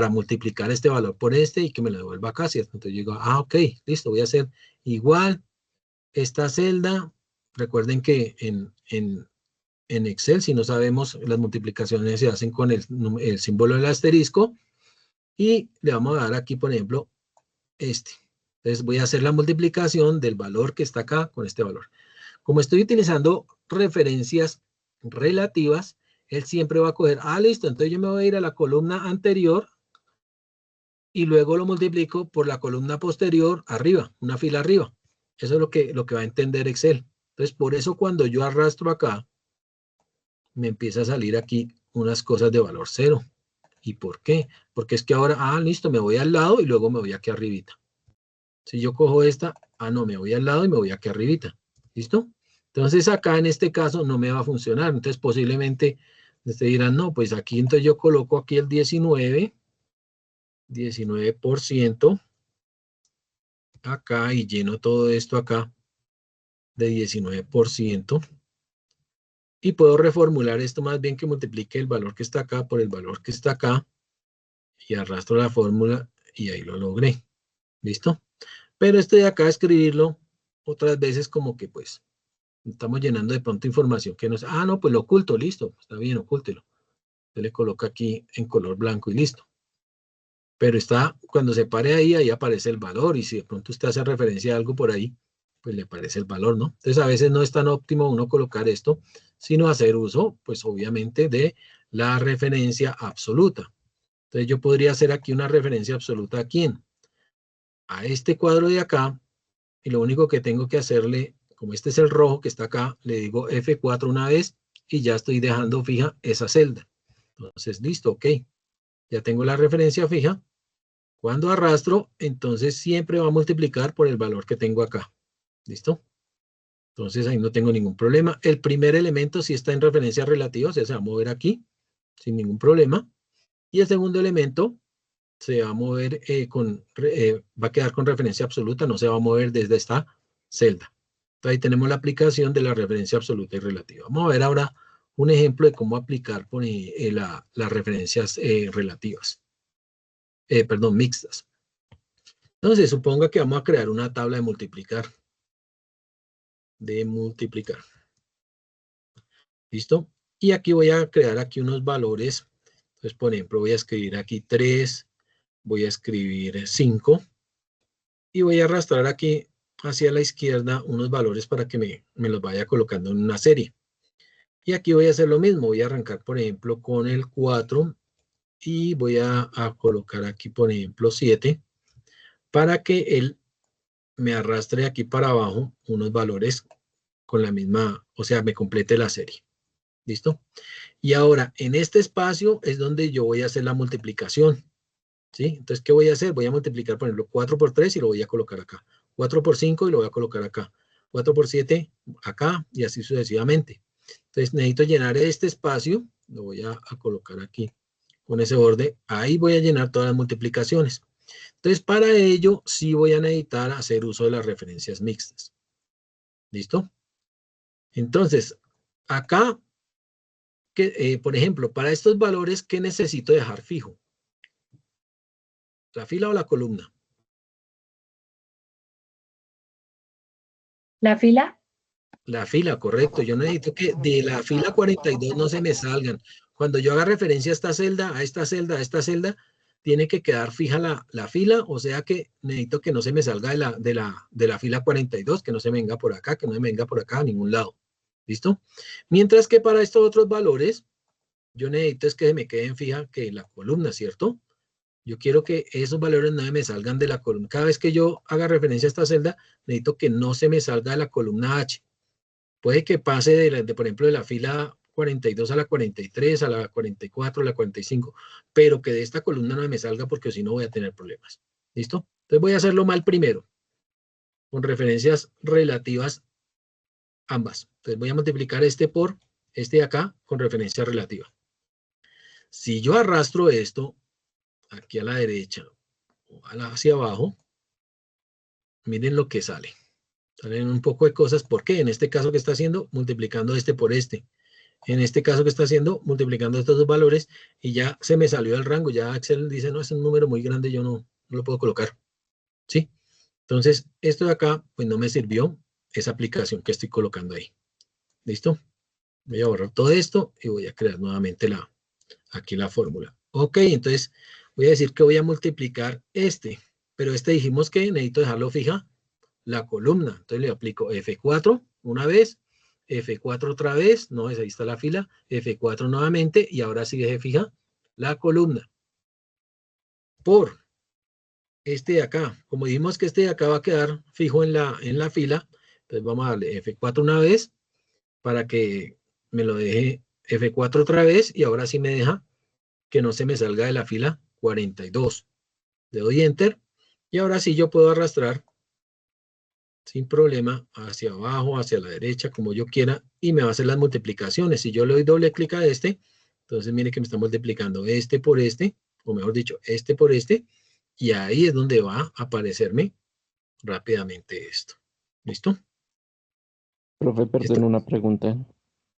Speaker 1: multiplicar este valor por este y que me lo devuelva acá, ¿cierto? Entonces yo digo, ok, listo, voy a hacer igual esta celda. Recuerden que en Excel, si no sabemos, las multiplicaciones se hacen con el símbolo del asterisco y le vamos a dar aquí, por ejemplo, este. Entonces voy a hacer la multiplicación del valor que está acá con este valor. Como estoy utilizando referencias relativas, él siempre va a coger, listo, entonces yo me voy a ir a la columna anterior y luego lo multiplico por la columna posterior arriba, una fila arriba. Eso es lo que va a entender Excel. Entonces, por eso cuando yo arrastro acá, me empieza a salir aquí unas cosas de valor 0. ¿Y por qué? Porque es que ahora, listo, me voy al lado y luego me voy aquí arribita. Si yo cojo esta, no, me voy al lado y me voy aquí arribita. ¿Listo? Entonces acá en este caso no me va a funcionar. Entonces posiblemente ustedes dirán, no, pues aquí entonces yo coloco aquí el 19% acá y lleno todo esto acá de 19%. Y puedo reformular esto más bien que multiplique el valor que está acá por el valor que está acá. Y arrastro la fórmula y ahí lo logré. ¿Listo? Pero esto de acá escribirlo otras veces como que pues estamos llenando de pronto información que nos... no, pues lo oculto, listo, está bien, ocúltelo. Se le coloca aquí en color blanco y listo. Pero cuando se pare ahí aparece el valor y si de pronto usted hace referencia a algo por ahí, pues le aparece el valor, ¿no? Entonces a veces no es tan óptimo uno colocar esto, sino hacer uso, pues obviamente, de la referencia absoluta. Entonces yo podría hacer aquí una referencia absoluta ¿a quién? A este cuadro de acá, y lo único que tengo que hacerle, como este es el rojo que está acá, le digo F4 una vez y ya estoy dejando fija esa celda. Entonces, listo, ok. Ya tengo la referencia fija. Cuando arrastro, entonces siempre va a multiplicar por el valor que tengo acá. ¿Listo? Entonces ahí no tengo ningún problema. El primer elemento sí está en referencia relativa, o sea, se va a mover aquí sin ningún problema. Y el segundo elemento se va a mover va a quedar con referencia absoluta, no se va a mover desde esta celda. Entonces ahí tenemos la aplicación de la referencia absoluta y relativa. Vamos a ver ahora un ejemplo de cómo aplicar las referencias relativas. Perdón, mixtas. Entonces, suponga que vamos a crear una tabla de multiplicar. ¿Listo? Y aquí voy a crear aquí unos valores. Entonces, por ejemplo, voy a escribir aquí 3, voy a escribir 5 y voy a arrastrar aquí hacia la izquierda unos valores para que me los vaya colocando en una serie. Y aquí voy a hacer lo mismo. Voy a arrancar, por ejemplo, con el 4 y voy a colocar aquí, por ejemplo, 7 para que él me arrastre aquí para abajo unos valores con la misma, o sea, me complete la serie. ¿Listo? Y ahora, en este espacio es donde yo voy a hacer la multiplicación. ¿Sí? Entonces, ¿qué voy a hacer? Voy a multiplicar, por ejemplo, 4 por 3 y lo voy a colocar acá. 4 por 5 y lo voy a colocar acá. 4 por 7 acá y así sucesivamente. Entonces, necesito llenar este espacio. Lo voy a colocar aquí con ese orden. Ahí voy a llenar todas las multiplicaciones. Entonces, para ello, sí voy a necesitar hacer uso de las referencias mixtas. ¿Listo? Entonces, acá, por ejemplo, para estos valores, ¿qué necesito dejar fijo? ¿La fila o la columna?
Speaker 4: ¿La fila?
Speaker 1: La fila, correcto. Yo necesito que de la fila 42 no se me salgan. Cuando yo haga referencia a esta celda, a esta celda, a esta celda, tiene que quedar fija la fila, o sea que necesito que no se me salga de la fila 42, que no se me venga por acá, que no se me venga por acá a ningún lado. ¿Listo? Mientras que para estos otros valores, yo necesito es que se me queden fija que la columna, ¿cierto? Yo quiero que esos valores no me salgan de la columna. Cada vez que yo haga referencia a esta celda, necesito que no se me salga de la columna H. Puede que pase por ejemplo, de la fila 42 a la 43, a la 44, a la 45, pero que de esta columna no me salga porque si no voy a tener problemas. ¿Listo? Entonces voy a hacerlo mal primero, con referencias relativas ambas. Entonces voy a multiplicar este por este de acá con referencia relativa. Si yo arrastro esto aquí a la derecha o hacia abajo, miren lo que sale. Salen un poco de cosas. ¿Por qué? En este caso que está haciendo, multiplicando este por este. En este caso que está haciendo, multiplicando estos dos valores y ya se me salió el rango. Ya Excel dice, no, es un número muy grande, yo no lo puedo colocar. ¿Sí? Entonces, esto de acá, pues no me sirvió esa aplicación que estoy colocando ahí. ¿Listo? Voy a borrar todo esto y voy a crear nuevamente aquí la fórmula. Ok, entonces voy a decir que voy a multiplicar este, pero este dijimos que necesito dejarlo fija la columna. Entonces le aplico F4 una vez, F4 otra vez, no, ahí está la fila, F4 nuevamente y ahora sí deje fija la columna. Por este de acá, como dijimos que este de acá va a quedar fijo en la fila, entonces vamos a darle F4 una vez para que me lo deje F4 otra vez y ahora sí me deja que no se me salga de la fila 42. Le doy Enter y ahora sí yo puedo arrastrar sin problema hacia abajo, hacia la derecha, como yo quiera, y me va a hacer las multiplicaciones. Si yo le doy doble clic a este, entonces mire que me está multiplicando este por este, o mejor dicho, este por este, y ahí es donde va a aparecerme rápidamente esto. ¿Listo?
Speaker 4: Profe,
Speaker 1: Esto.
Speaker 4: perdón, una pregunta.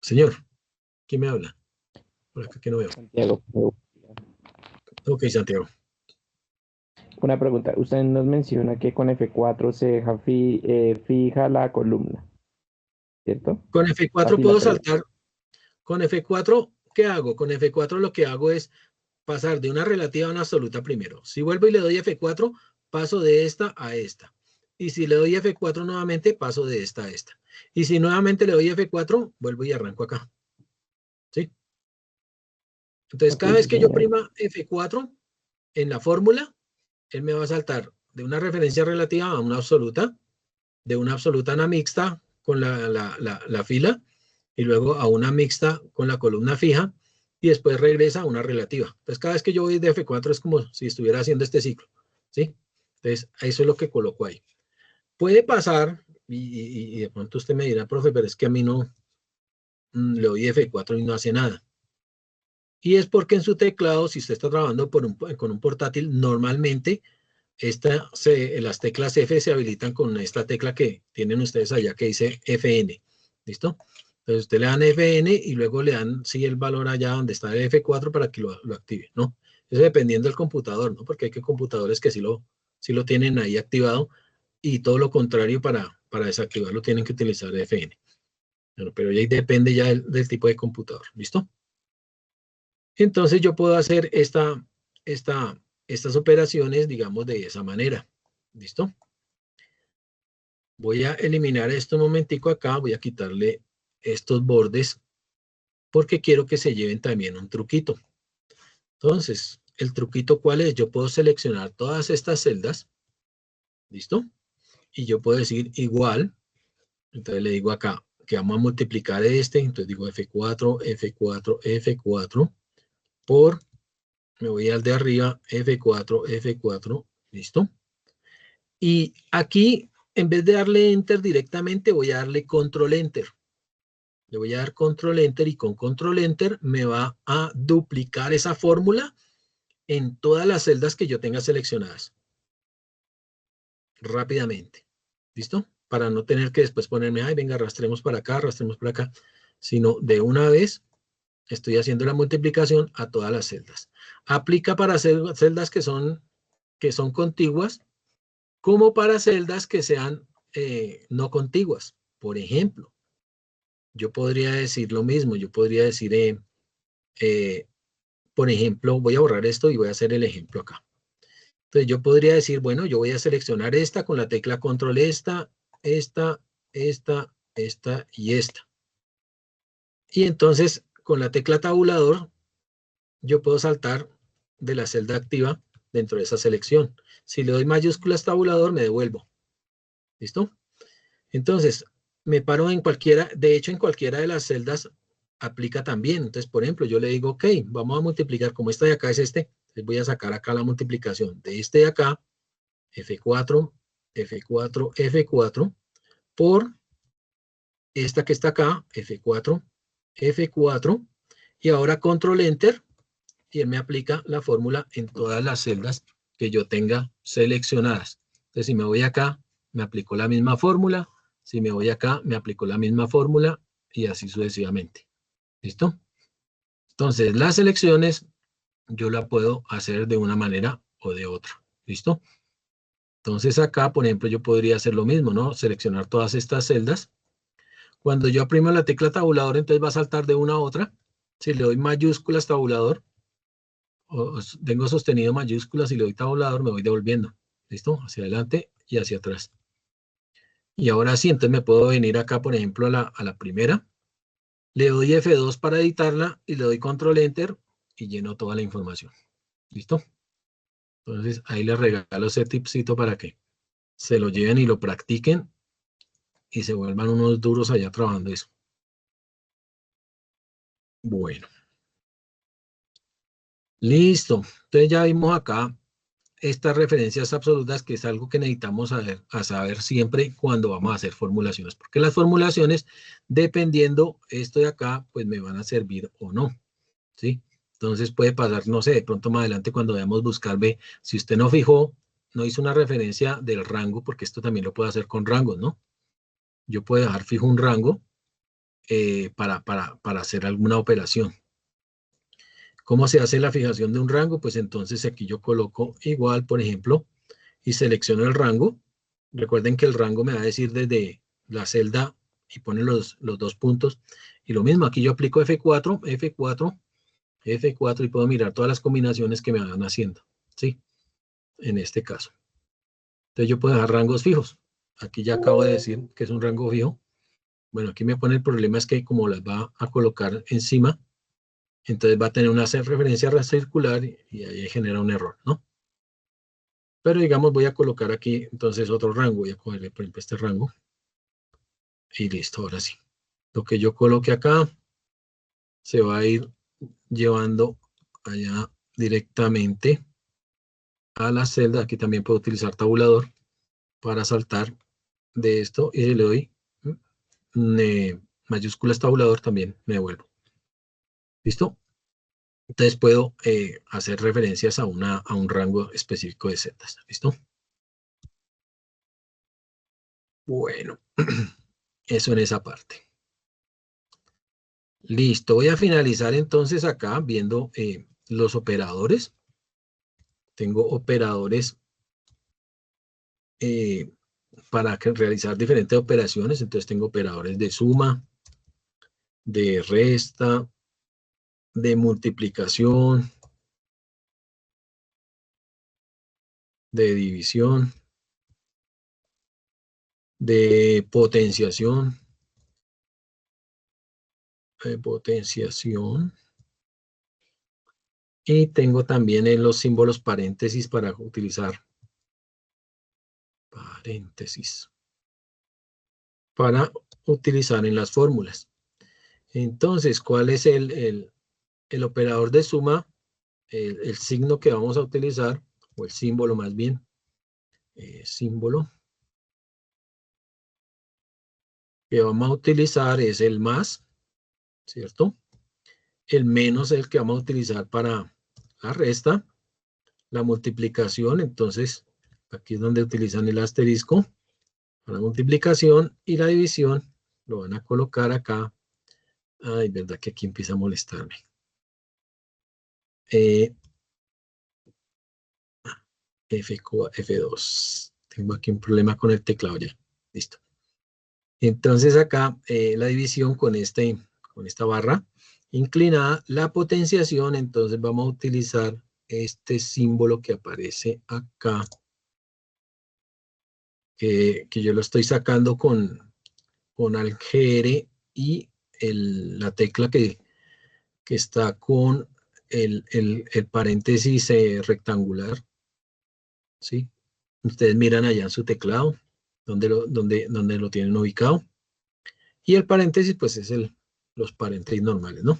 Speaker 1: Señor, ¿quién me habla? Por acá que no veo.
Speaker 4: Santiago,
Speaker 1: Ok, Santiago.
Speaker 4: una pregunta. Usted nos menciona que con F4 se deja fija la columna, ¿cierto?
Speaker 1: Con
Speaker 4: La
Speaker 1: F4
Speaker 4: fila,
Speaker 1: puedo
Speaker 4: perdón.
Speaker 1: saltar. Con F4, ¿qué hago? Con F4 lo que hago es pasar de una relativa a una absoluta primero. Si vuelvo y le doy F4, paso de esta a esta. Y si le doy F4 nuevamente, paso de esta a esta. Y si nuevamente le doy F4, vuelvo y arranco acá. ¿Sí? Entonces,
Speaker 4: Ok,
Speaker 1: cada vez
Speaker 4: sí,
Speaker 1: que yo
Speaker 4: señor.
Speaker 1: prima F4 en la fórmula, él me va a saltar de una referencia relativa a una absoluta, de una absoluta a una mixta con la fila, y luego a una mixta con la columna fija, y después regresa a una relativa. Entonces, cada vez que yo voy de F4 es como si estuviera haciendo este ciclo, ¿sí? Entonces, eso es lo que coloco ahí. Puede pasar, y de pronto usted me dirá, profe, pero es que a mí no le doy F4 y no hace nada. Y es porque en su teclado, si usted está trabajando con un portátil, normalmente las teclas F se habilitan con esta tecla que tienen ustedes allá que dice FN. ¿Listo? Entonces usted le dan FN y luego le dan sí el valor allá donde está el F4 para que lo active, ¿no? Eso dependiendo del computador, ¿no? Porque hay que computadores que sí lo tienen ahí activado y todo lo contrario para desactivarlo tienen que utilizar FN. Bueno, pero ahí depende ya del tipo de computador, ¿listo? Entonces yo puedo hacer estas operaciones, digamos, de esa manera. ¿Listo? Voy a eliminar esto un momentico acá, voy a quitarle estos bordes porque quiero que se lleven también un truquito. Entonces, ¿el truquito cuál es? Yo puedo seleccionar todas estas celdas, ¿listo? Y yo puedo decir igual, entonces le digo acá que vamos a multiplicar entonces digo F4, F4, F4 por, me voy al de arriba, F4, F4, ¿listo? Y aquí, en vez de darle Enter directamente, voy a darle Control Enter. Le voy a dar Control Enter y con Control Enter me va a duplicar esa fórmula en todas las celdas que yo tenga seleccionadas. Rápidamente. ¿Listo? Para no tener que después ponerme, ay, venga, arrastremos para acá, sino de una vez estoy haciendo la multiplicación a todas las celdas. Aplica para celdas que son contiguas, como para celdas que sean no contiguas. Por ejemplo, yo podría decir lo mismo, yo podría decir, por ejemplo, voy a borrar esto y voy a hacer el ejemplo acá. Entonces yo podría decir, bueno, yo voy a seleccionar esta con la tecla control, esta y esta. Y entonces con la tecla tabulador yo puedo saltar de la celda activa dentro de esa selección. Si le doy mayúsculas tabulador me devuelvo. ¿Listo? Entonces me paro en cualquiera, de hecho en cualquiera de las celdas aplica también. Entonces, por ejemplo, yo le digo, ok, vamos a multiplicar, como esta de acá es este, entonces voy a sacar acá la multiplicación de este de acá, F4, F4, F4, por esta que está acá, F4, F4, y ahora control enter, y él me aplica la fórmula en todas las celdas que yo tenga seleccionadas. Entonces, si me voy acá, me aplicó la misma fórmula, si me voy acá, me aplicó la misma fórmula, y así sucesivamente. ¿Listo? Entonces, las selecciones yo la puedo hacer de una manera o de otra. ¿Listo? Entonces acá, por ejemplo, yo podría hacer lo mismo, ¿no? Seleccionar todas estas celdas. Cuando yo aprimo la tecla tabulador, entonces va a saltar de una a otra. Si le doy mayúsculas tabulador, o tengo sostenido mayúsculas y le doy tabulador, me voy devolviendo. ¿Listo? Hacia adelante y hacia atrás. Y ahora sí, entonces me puedo venir acá, por ejemplo, a la primera. Le doy F2 para editarla y le doy control enter y lleno toda la información. ¿Listo? Entonces ahí les regalo ese tipcito para que se lo lleven y lo practiquen y se vuelvan unos duros allá trabajando eso. Bueno. Listo. Entonces ya vimos acá estas referencias absolutas, que es algo que necesitamos saber siempre cuando vamos a hacer formulaciones, porque las formulaciones, dependiendo esto de acá, pues me van a servir o no, ¿sí? Entonces puede pasar, no sé, de pronto más adelante cuando vayamos a buscar, ve, si usted no fijó, no hizo una referencia del rango, porque esto también lo puedo hacer con rangos, ¿no? Yo puedo dejar fijo un rango para hacer alguna operación. ¿Cómo se hace la fijación de un rango? Pues entonces aquí yo coloco igual, por ejemplo, y selecciono el rango. Recuerden que el rango me va a decir desde la celda y pone los dos puntos. Y lo mismo, aquí yo aplico F4, F4, F4 y puedo mirar todas las combinaciones que me van haciendo, ¿sí? En este caso. Entonces yo puedo dejar rangos fijos. Aquí ya acabo de decir que es un rango fijo. Bueno, aquí me pone el problema es que como las va a colocar encima, entonces va a tener una referencia circular y ahí genera un error, ¿no? Pero digamos, voy a colocar aquí entonces otro rango. Voy a cogerle, por ejemplo, este rango. Y listo, ahora sí. Lo que yo coloque acá se va a ir llevando allá directamente a la celda. Aquí también puedo utilizar tabulador para saltar de esto y le doy mayúsculas tabulador, también me devuelvo. ¿Listo? Entonces puedo hacer referencias a un rango específico de celdas. ¿Listo? Bueno, eso en esa parte. Listo, voy a finalizar entonces acá viendo los operadores. Tengo operadores para realizar diferentes operaciones. Entonces tengo operadores de suma, de resta, de multiplicación, de división, de potenciación, y tengo también en los símbolos paréntesis para utilizar en las fórmulas. Entonces, ¿cuál es el operador de suma? El signo que vamos a utilizar, o el símbolo más bien, símbolo que vamos a utilizar es el más, ¿cierto? El menos es el que vamos a utilizar para la resta, la multiplicación, entonces aquí es donde utilizan el asterisco para multiplicación, y la división lo van a colocar acá. Ay, verdad que aquí empieza a molestarme. F2. Tengo aquí un problema con el teclado ya. Listo. Entonces acá la división con esta barra inclinada. La potenciación, entonces vamos a utilizar este símbolo que aparece acá, que yo lo estoy sacando con algere y la tecla que está con el paréntesis rectangular, ¿sí? Ustedes miran allá en su teclado, donde lo tienen ubicado. Y el paréntesis, pues es los paréntesis normales, ¿no?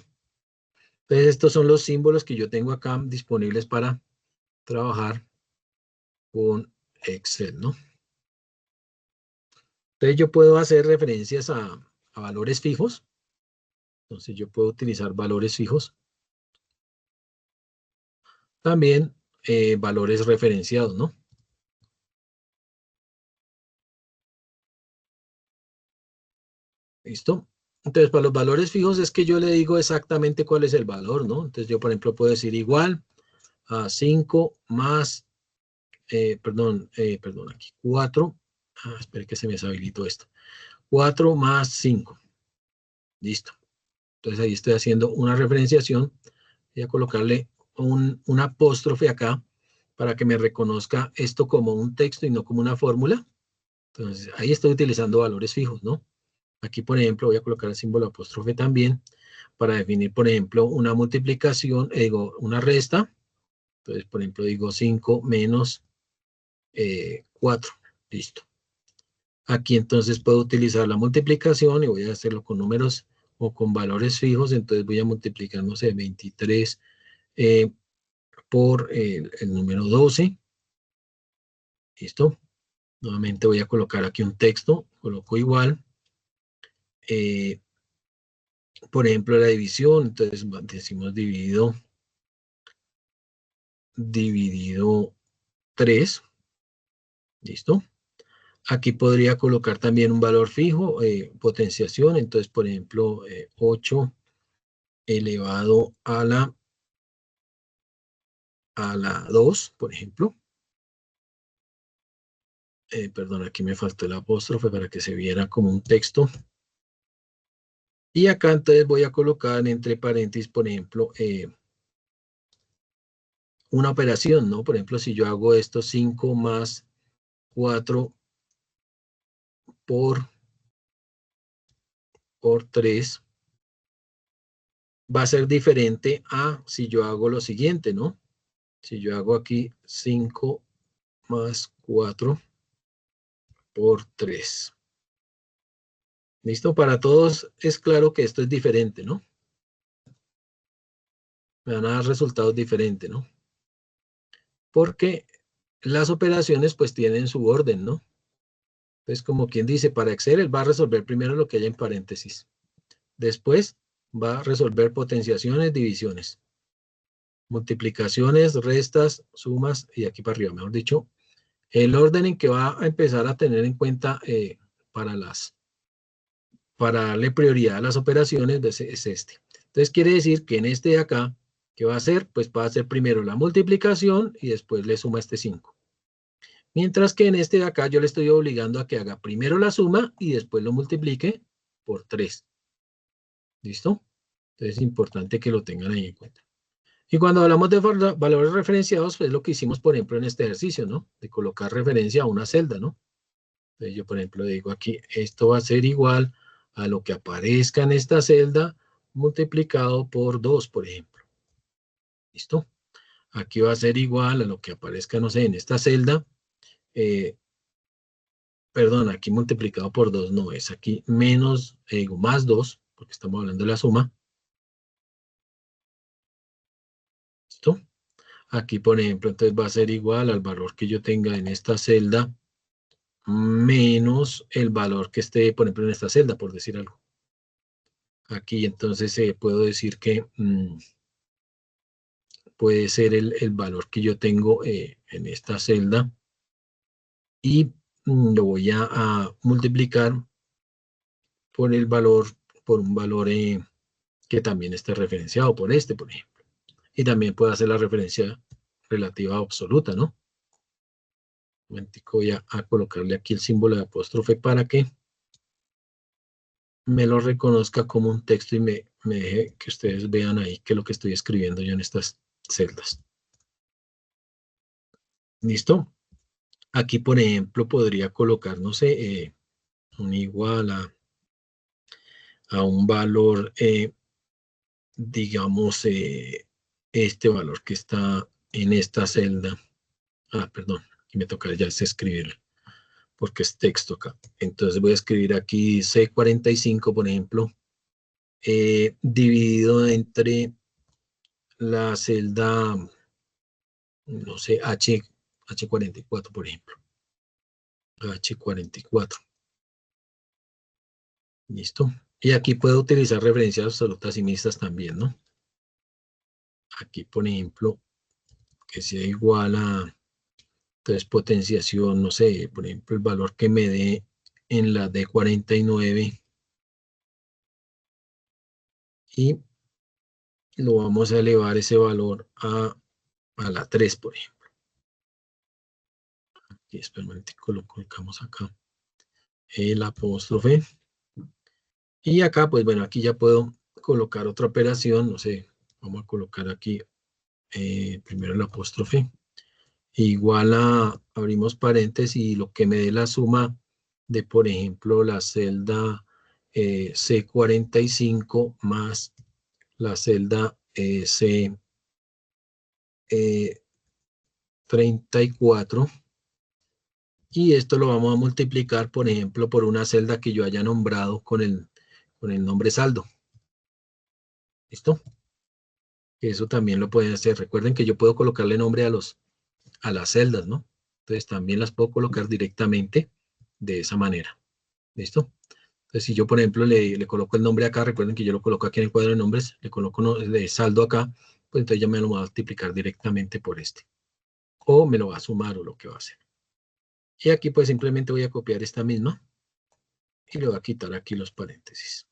Speaker 1: Entonces, estos son los símbolos que yo tengo acá disponibles para trabajar con Excel, ¿no? Entonces, yo puedo hacer referencias a valores fijos. Entonces, yo puedo utilizar valores fijos. También valores referenciados, ¿no? ¿Listo? Entonces, para los valores fijos es que yo le digo exactamente cuál es el valor, ¿no? Entonces, yo, por ejemplo, puedo decir igual a 5 más, perdón, aquí, 4. Espere que se me deshabilitó esto. 4 más 5. Listo. Entonces, ahí estoy haciendo una referenciación. Voy a colocarle un apóstrofe acá para que me reconozca esto como un texto y no como una fórmula. Entonces, ahí estoy utilizando valores fijos, ¿no? Aquí, por ejemplo, voy a colocar el símbolo apóstrofe también para definir, por ejemplo, una multiplicación, digo, una resta. Entonces, por ejemplo, digo 5 menos 4. Listo. Aquí entonces puedo utilizar la multiplicación y voy a hacerlo con números o con valores fijos. Entonces voy a multiplicar, no sé, 23 por el número 12. Listo. Nuevamente voy a colocar aquí un texto. Coloco igual. Por ejemplo, la división. Entonces decimos dividido 3. ¿Listo? Aquí podría colocar también un valor fijo, potenciación. Entonces, por ejemplo, 8 elevado a la 2, por ejemplo. Perdón, aquí me faltó el apóstrofe para que se viera como un texto. Y acá entonces voy a colocar entre paréntesis, por ejemplo, una operación, ¿no? Por ejemplo, si yo hago esto 5 más 4 por 3, va a ser diferente a si yo hago lo siguiente, ¿no? Si yo hago aquí 5 más 4 por 3. ¿Listo? Para todos es claro que esto es diferente, ¿no? Me van a dar resultados diferentes, ¿no? Porque las operaciones pues tienen su orden, ¿no? Entonces, como quien dice, para Excel él va a resolver primero lo que haya en paréntesis. Después va a resolver potenciaciones, divisiones, multiplicaciones, restas, sumas y aquí para arriba, mejor dicho. El orden en que va a empezar a tener en cuenta para darle prioridad a las operaciones es este. Entonces quiere decir que en este de acá, ¿qué va a hacer? Pues va a hacer primero la multiplicación y después le suma este 5. Mientras que en este de acá yo le estoy obligando a que haga primero la suma y después lo multiplique por 3. ¿Listo? Entonces es importante que lo tengan ahí en cuenta. Y cuando hablamos de valores referenciados, pues lo que hicimos, por ejemplo, en este ejercicio, ¿no? De colocar referencia a una celda, ¿no? Entonces yo, por ejemplo, digo aquí, esto va a ser igual a lo que aparezca en esta celda multiplicado por 2, por ejemplo. ¿Listo? Aquí va a ser igual a lo que aparezca, no sé, en esta celda. Perdón, aquí multiplicado por 2 no es. Aquí menos, más 2, porque estamos hablando de la suma. ¿Listo? Aquí, por ejemplo, entonces va a ser igual al valor que yo tenga en esta celda menos el valor que esté, por ejemplo, en esta celda, por decir algo. Aquí entonces puedo decir que puede ser el valor que yo tengo en esta celda y lo voy a multiplicar por el valor, por un valor que también esté referenciado por este, por ejemplo. Y también puedo hacer la referencia relativa absoluta, ¿no? Un momentico, voy a colocarle aquí el símbolo de apóstrofe para que me lo reconozca como un texto y me me deje que ustedes vean ahí qué es lo que estoy escribiendo yo en estas celdas. ¿Listo? Aquí, por ejemplo, podría colocar, no sé, un igual a un valor, digamos, este valor que está en esta celda. Perdón, y me toca ya escribirlo, porque es texto acá. Entonces voy a escribir aquí C45, por ejemplo, dividido entre la celda, no sé, H44, por ejemplo. H44. ¿Listo? Y aquí puedo utilizar referencias absolutas y mixtas también, ¿no? Aquí, por ejemplo, que sea igual a, entonces, potenciación, no sé, por ejemplo, el valor que me dé en la D49 y lo vamos a elevar ese valor a la 3, por ejemplo. Aquí, espera un momentico, lo colocamos acá. El apóstrofe. Y acá, pues bueno, aquí ya puedo colocar otra operación, no sé, vamos a colocar aquí primero el apóstrofe, igual a, abrimos paréntesis y lo que me dé la suma de, por ejemplo, la celda C45 más la celda C34. Y esto lo vamos a multiplicar, por ejemplo, por una celda que yo haya nombrado con el nombre saldo. ¿Listo? Eso también lo pueden hacer. Recuerden que yo puedo colocarle nombre a las celdas, ¿no? Entonces también las puedo colocar directamente de esa manera. ¿Listo? Entonces si yo, por ejemplo, le coloco el nombre acá, recuerden que yo lo coloco aquí en el cuadro de nombres, le coloco de saldo acá, pues entonces ya me lo va a multiplicar directamente por este. O me lo va a sumar o lo que va a hacer. Y aquí pues simplemente voy a copiar esta misma y le voy a quitar aquí los paréntesis.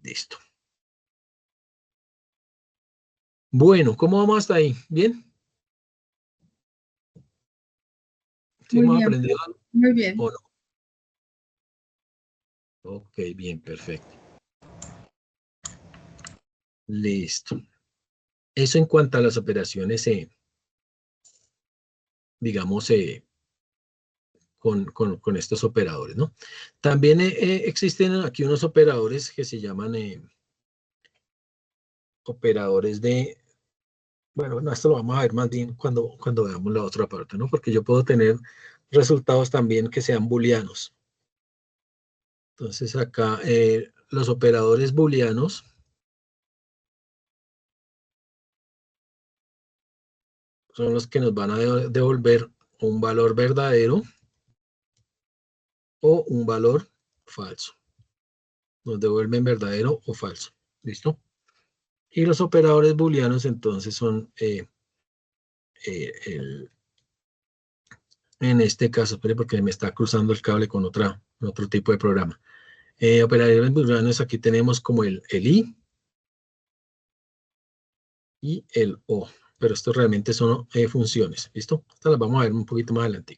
Speaker 1: Listo. Bueno, ¿cómo vamos hasta ahí? ¿Bien? ¿Sí
Speaker 2: Muy
Speaker 1: hemos
Speaker 2: bien,
Speaker 1: aprendido
Speaker 2: muy bien.
Speaker 1: o no? Ok, bien, perfecto. Listo. Eso en cuanto a las operaciones, digamos, con estos operadores, ¿no? También existen aquí unos operadores que se llaman operadores de, bueno, no, esto lo vamos a ver más bien cuando veamos la otra parte, ¿no? Porque yo puedo tener resultados también que sean booleanos. Entonces acá los operadores booleanos son los que nos van a devolver un valor verdadero o un valor falso. Nos devuelven verdadero o falso. ¿Listo? Y los operadores booleanos entonces son, en este caso, espere porque me está cruzando el cable con otro tipo de programa. Operadores booleanos, aquí tenemos como el i y el o, pero estos realmente son funciones. ¿Listo? Estas las vamos a ver un poquito más adelante.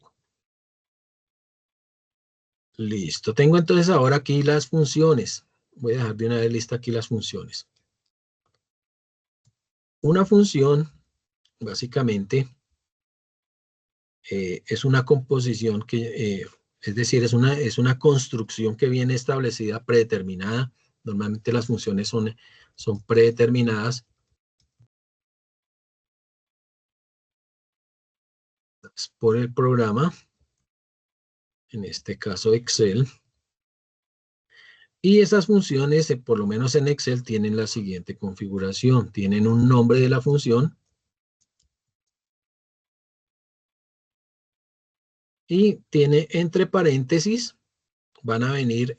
Speaker 1: Listo. Tengo entonces ahora aquí las funciones. Voy a dejar de una vez lista aquí las funciones. Una función, básicamente, es una composición que, es decir, es una construcción que viene establecida, predeterminada. Normalmente las funciones son predeterminadas por el programa, en este caso Excel. Y esas funciones, por lo menos en Excel, tienen la siguiente configuración. Tienen un nombre de la función y tiene entre paréntesis, van a venir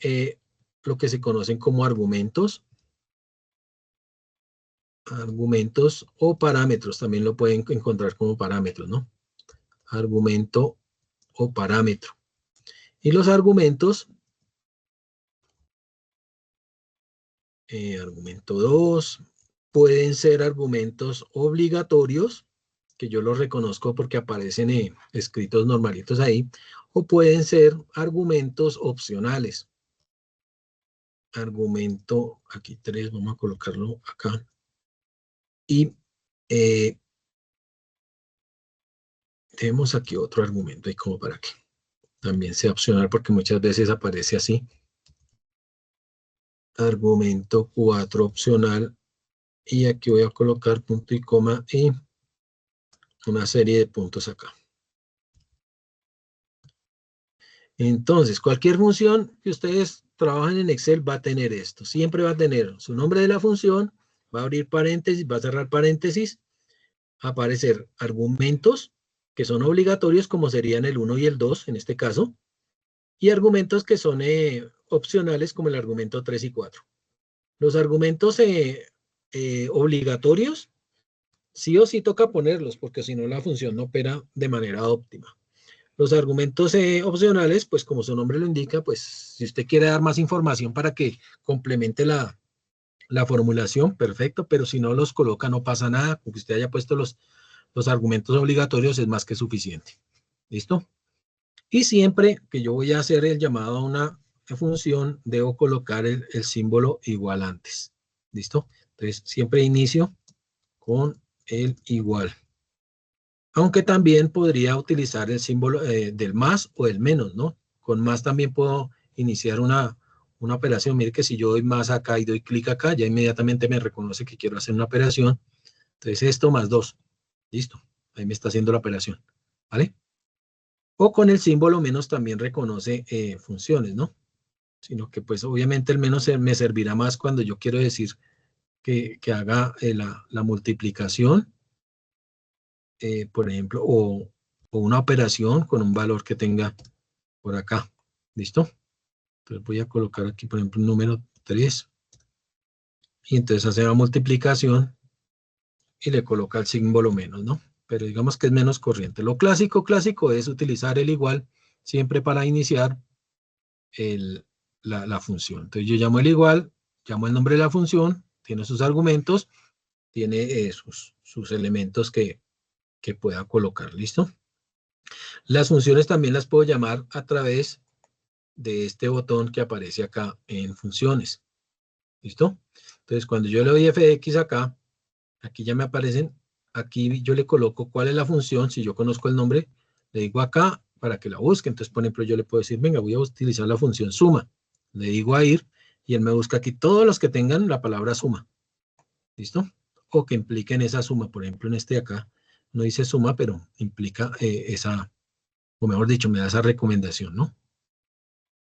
Speaker 1: lo que se conocen como argumentos o parámetros. También lo pueden encontrar como parámetros, ¿no? Argumento o parámetro. Y los argumentos, argumento 2, pueden ser argumentos obligatorios que yo los reconozco porque aparecen escritos normalitos ahí, o pueden ser argumentos opcionales. Argumento, aquí 3, vamos a colocarlo acá. Y tenemos aquí otro argumento, ahí como para que también sea opcional, porque muchas veces aparece así. Argumento 4 opcional. Y aquí voy a colocar punto y coma y una serie de puntos acá. Entonces, cualquier función que ustedes trabajen en Excel va a tener esto. Siempre va a tener su nombre de la función, va a abrir paréntesis, va a cerrar paréntesis, va a aparecer argumentos que son obligatorios, como serían el 1 y el 2 en este caso, y argumentos que son opcionales, como el argumento 3 y 4. Los argumentos obligatorios, sí o sí toca ponerlos, porque si no la función no opera de manera óptima. Los argumentos opcionales, pues como su nombre lo indica, pues si usted quiere dar más información para que complemente la formulación, perfecto, pero si no los coloca no pasa nada, porque usted haya puesto los argumentos obligatorios es más que suficiente. ¿Listo? Y siempre que yo voy a hacer el llamado a una función, debo colocar el símbolo igual antes. ¿Listo? Entonces siempre inicio con el igual. Aunque también podría utilizar el símbolo del más o el menos, ¿no? Con más también puedo iniciar una operación. Mire que si yo doy más acá y doy clic acá, ya inmediatamente me reconoce que quiero hacer una operación. Entonces esto más 2. Listo. Ahí me está haciendo la operación. ¿Vale? O con el símbolo menos también reconoce funciones, ¿no? Sino que pues obviamente el menos me servirá más cuando yo quiero decir que haga la multiplicación. Por ejemplo, o una operación con un valor que tenga por acá. ¿Listo? Entonces voy a colocar aquí, por ejemplo, un número 3. Y entonces hace la multiplicación y le coloca el símbolo menos, ¿no? Pero digamos que es menos corriente. Lo clásico es utilizar el igual siempre para iniciar la función. Entonces yo llamo el igual, llamo el nombre de la función, tiene sus argumentos, tiene sus elementos que pueda colocar. ¿Listo? Las funciones también las puedo llamar a través de este botón que aparece acá en funciones. ¿Listo? Entonces, cuando yo le doy fx acá, aquí ya me aparecen, aquí yo le coloco cuál es la función, si yo conozco el nombre, le digo acá para que la busque. Entonces, por ejemplo, yo le puedo decir, venga, voy a utilizar la función suma. Le digo a ir y él me busca aquí todos los que tengan la palabra suma. ¿Listo? O que impliquen esa suma. Por ejemplo, en este de acá, no dice suma, pero implica esa, o mejor dicho, me da esa recomendación, ¿no?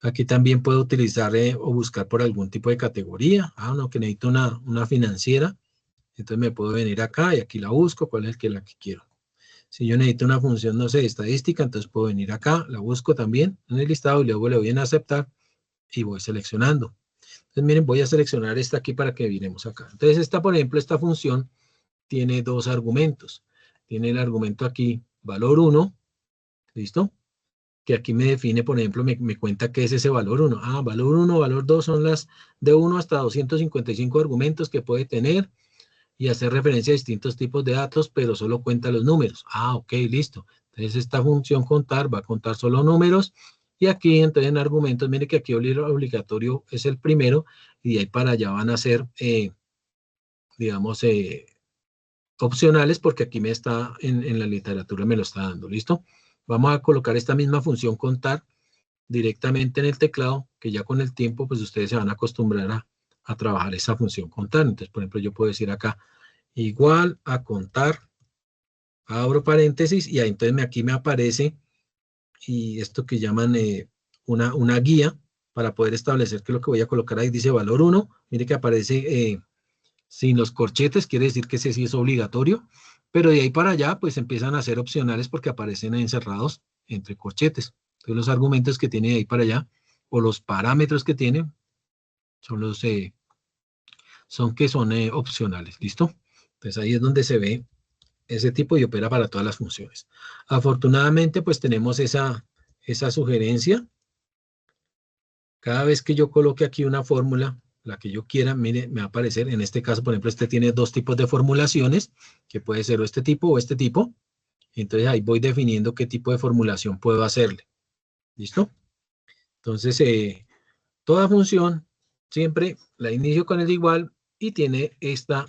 Speaker 1: Aquí también puedo utilizar o buscar por algún tipo de categoría. No, que necesito una financiera. Entonces me puedo venir acá y aquí la busco, cuál es la que quiero. Si yo necesito una función, no sé, de estadística, entonces puedo venir acá, la busco también en el listado y luego le voy en aceptar y voy seleccionando. Entonces miren, voy a seleccionar esta aquí para que miremos acá. Entonces esta, por ejemplo, esta función tiene dos argumentos. Tiene el argumento aquí, valor 1, ¿listo? Que aquí me define, por ejemplo, me cuenta qué es ese valor 1. Valor 1, valor 2 son las de 1 hasta 255 argumentos que puede tener y hacer referencia a distintos tipos de datos, pero solo cuenta los números. Ok, listo. Entonces esta función contar va a contar solo números y aquí entonces en argumentos, mire que aquí el obligatorio es el primero y de ahí para allá van a ser, digamos, opcionales porque aquí me está, en la literatura me lo está dando, ¿listo? Vamos a colocar esta misma función contar directamente en el teclado, que ya con el tiempo, pues ustedes se van a acostumbrar a trabajar esa función contar. Entonces, por ejemplo, yo puedo decir acá, igual a contar, abro paréntesis, y ahí entonces aquí me aparece, y esto que llaman una guía, para poder establecer que lo que voy a colocar ahí dice valor 1, mire que aparece sin los corchetes, quiere decir que ese sí es obligatorio, pero de ahí para allá, pues empiezan a ser opcionales porque aparecen encerrados entre corchetes. Entonces los argumentos que tiene de ahí para allá, o los parámetros que tiene, son los son opcionales, ¿listo? Entonces ahí es donde se ve ese tipo y opera para todas las funciones. Afortunadamente, pues tenemos esa sugerencia. Cada vez que yo coloque aquí una fórmula, la que yo quiera, mire, me va a aparecer, en este caso, por ejemplo, este tiene dos tipos de formulaciones, que puede ser o este tipo o este tipo. Entonces ahí voy definiendo qué tipo de formulación puedo hacerle. ¿Listo? Entonces, toda función siempre la inicio con el igual y tiene esta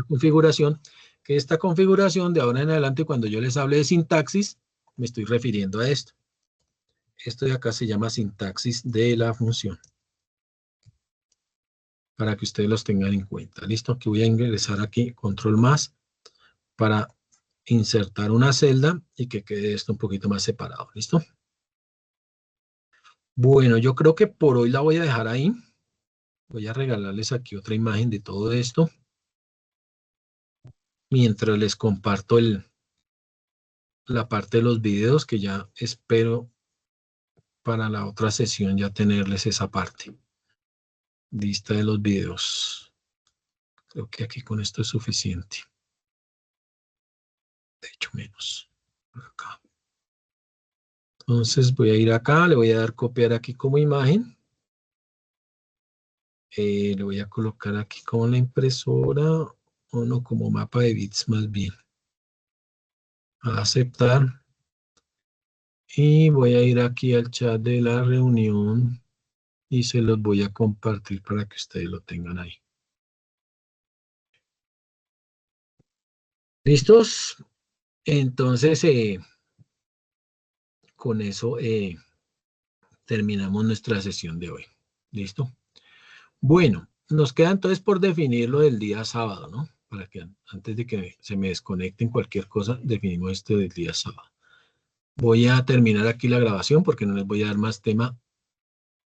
Speaker 1: configuración, que esta configuración de ahora en adelante, cuando yo les hable de sintaxis, me estoy refiriendo a esto. Esto de acá se llama sintaxis de la función. Para que ustedes los tengan en cuenta. ¿Listo? Aquí voy a ingresar aquí, control más, para insertar una celda y que quede esto un poquito más separado. ¿Listo? Bueno, yo creo que por hoy la voy a dejar ahí. Voy a regalarles aquí otra imagen de todo esto. Mientras les comparto la parte de los videos, que ya espero para la otra sesión ya tenerles esa parte. Lista de los videos. Creo que aquí con esto es suficiente. De hecho, menos. Por acá. Entonces voy a ir acá, le voy a dar copiar aquí como imagen. Le voy a colocar aquí como la impresora, o no, como mapa de bits más bien. A aceptar. Y voy a ir aquí al chat de la reunión y se los voy a compartir para que ustedes lo tengan ahí. ¿Listos? Entonces, con eso terminamos nuestra sesión de hoy. ¿Listo? Bueno, nos queda entonces por definir lo del día sábado, ¿no? Para que antes de que se me desconecten cualquier cosa, definimos este del día sábado. Voy a terminar aquí la grabación porque no les voy a dar más tema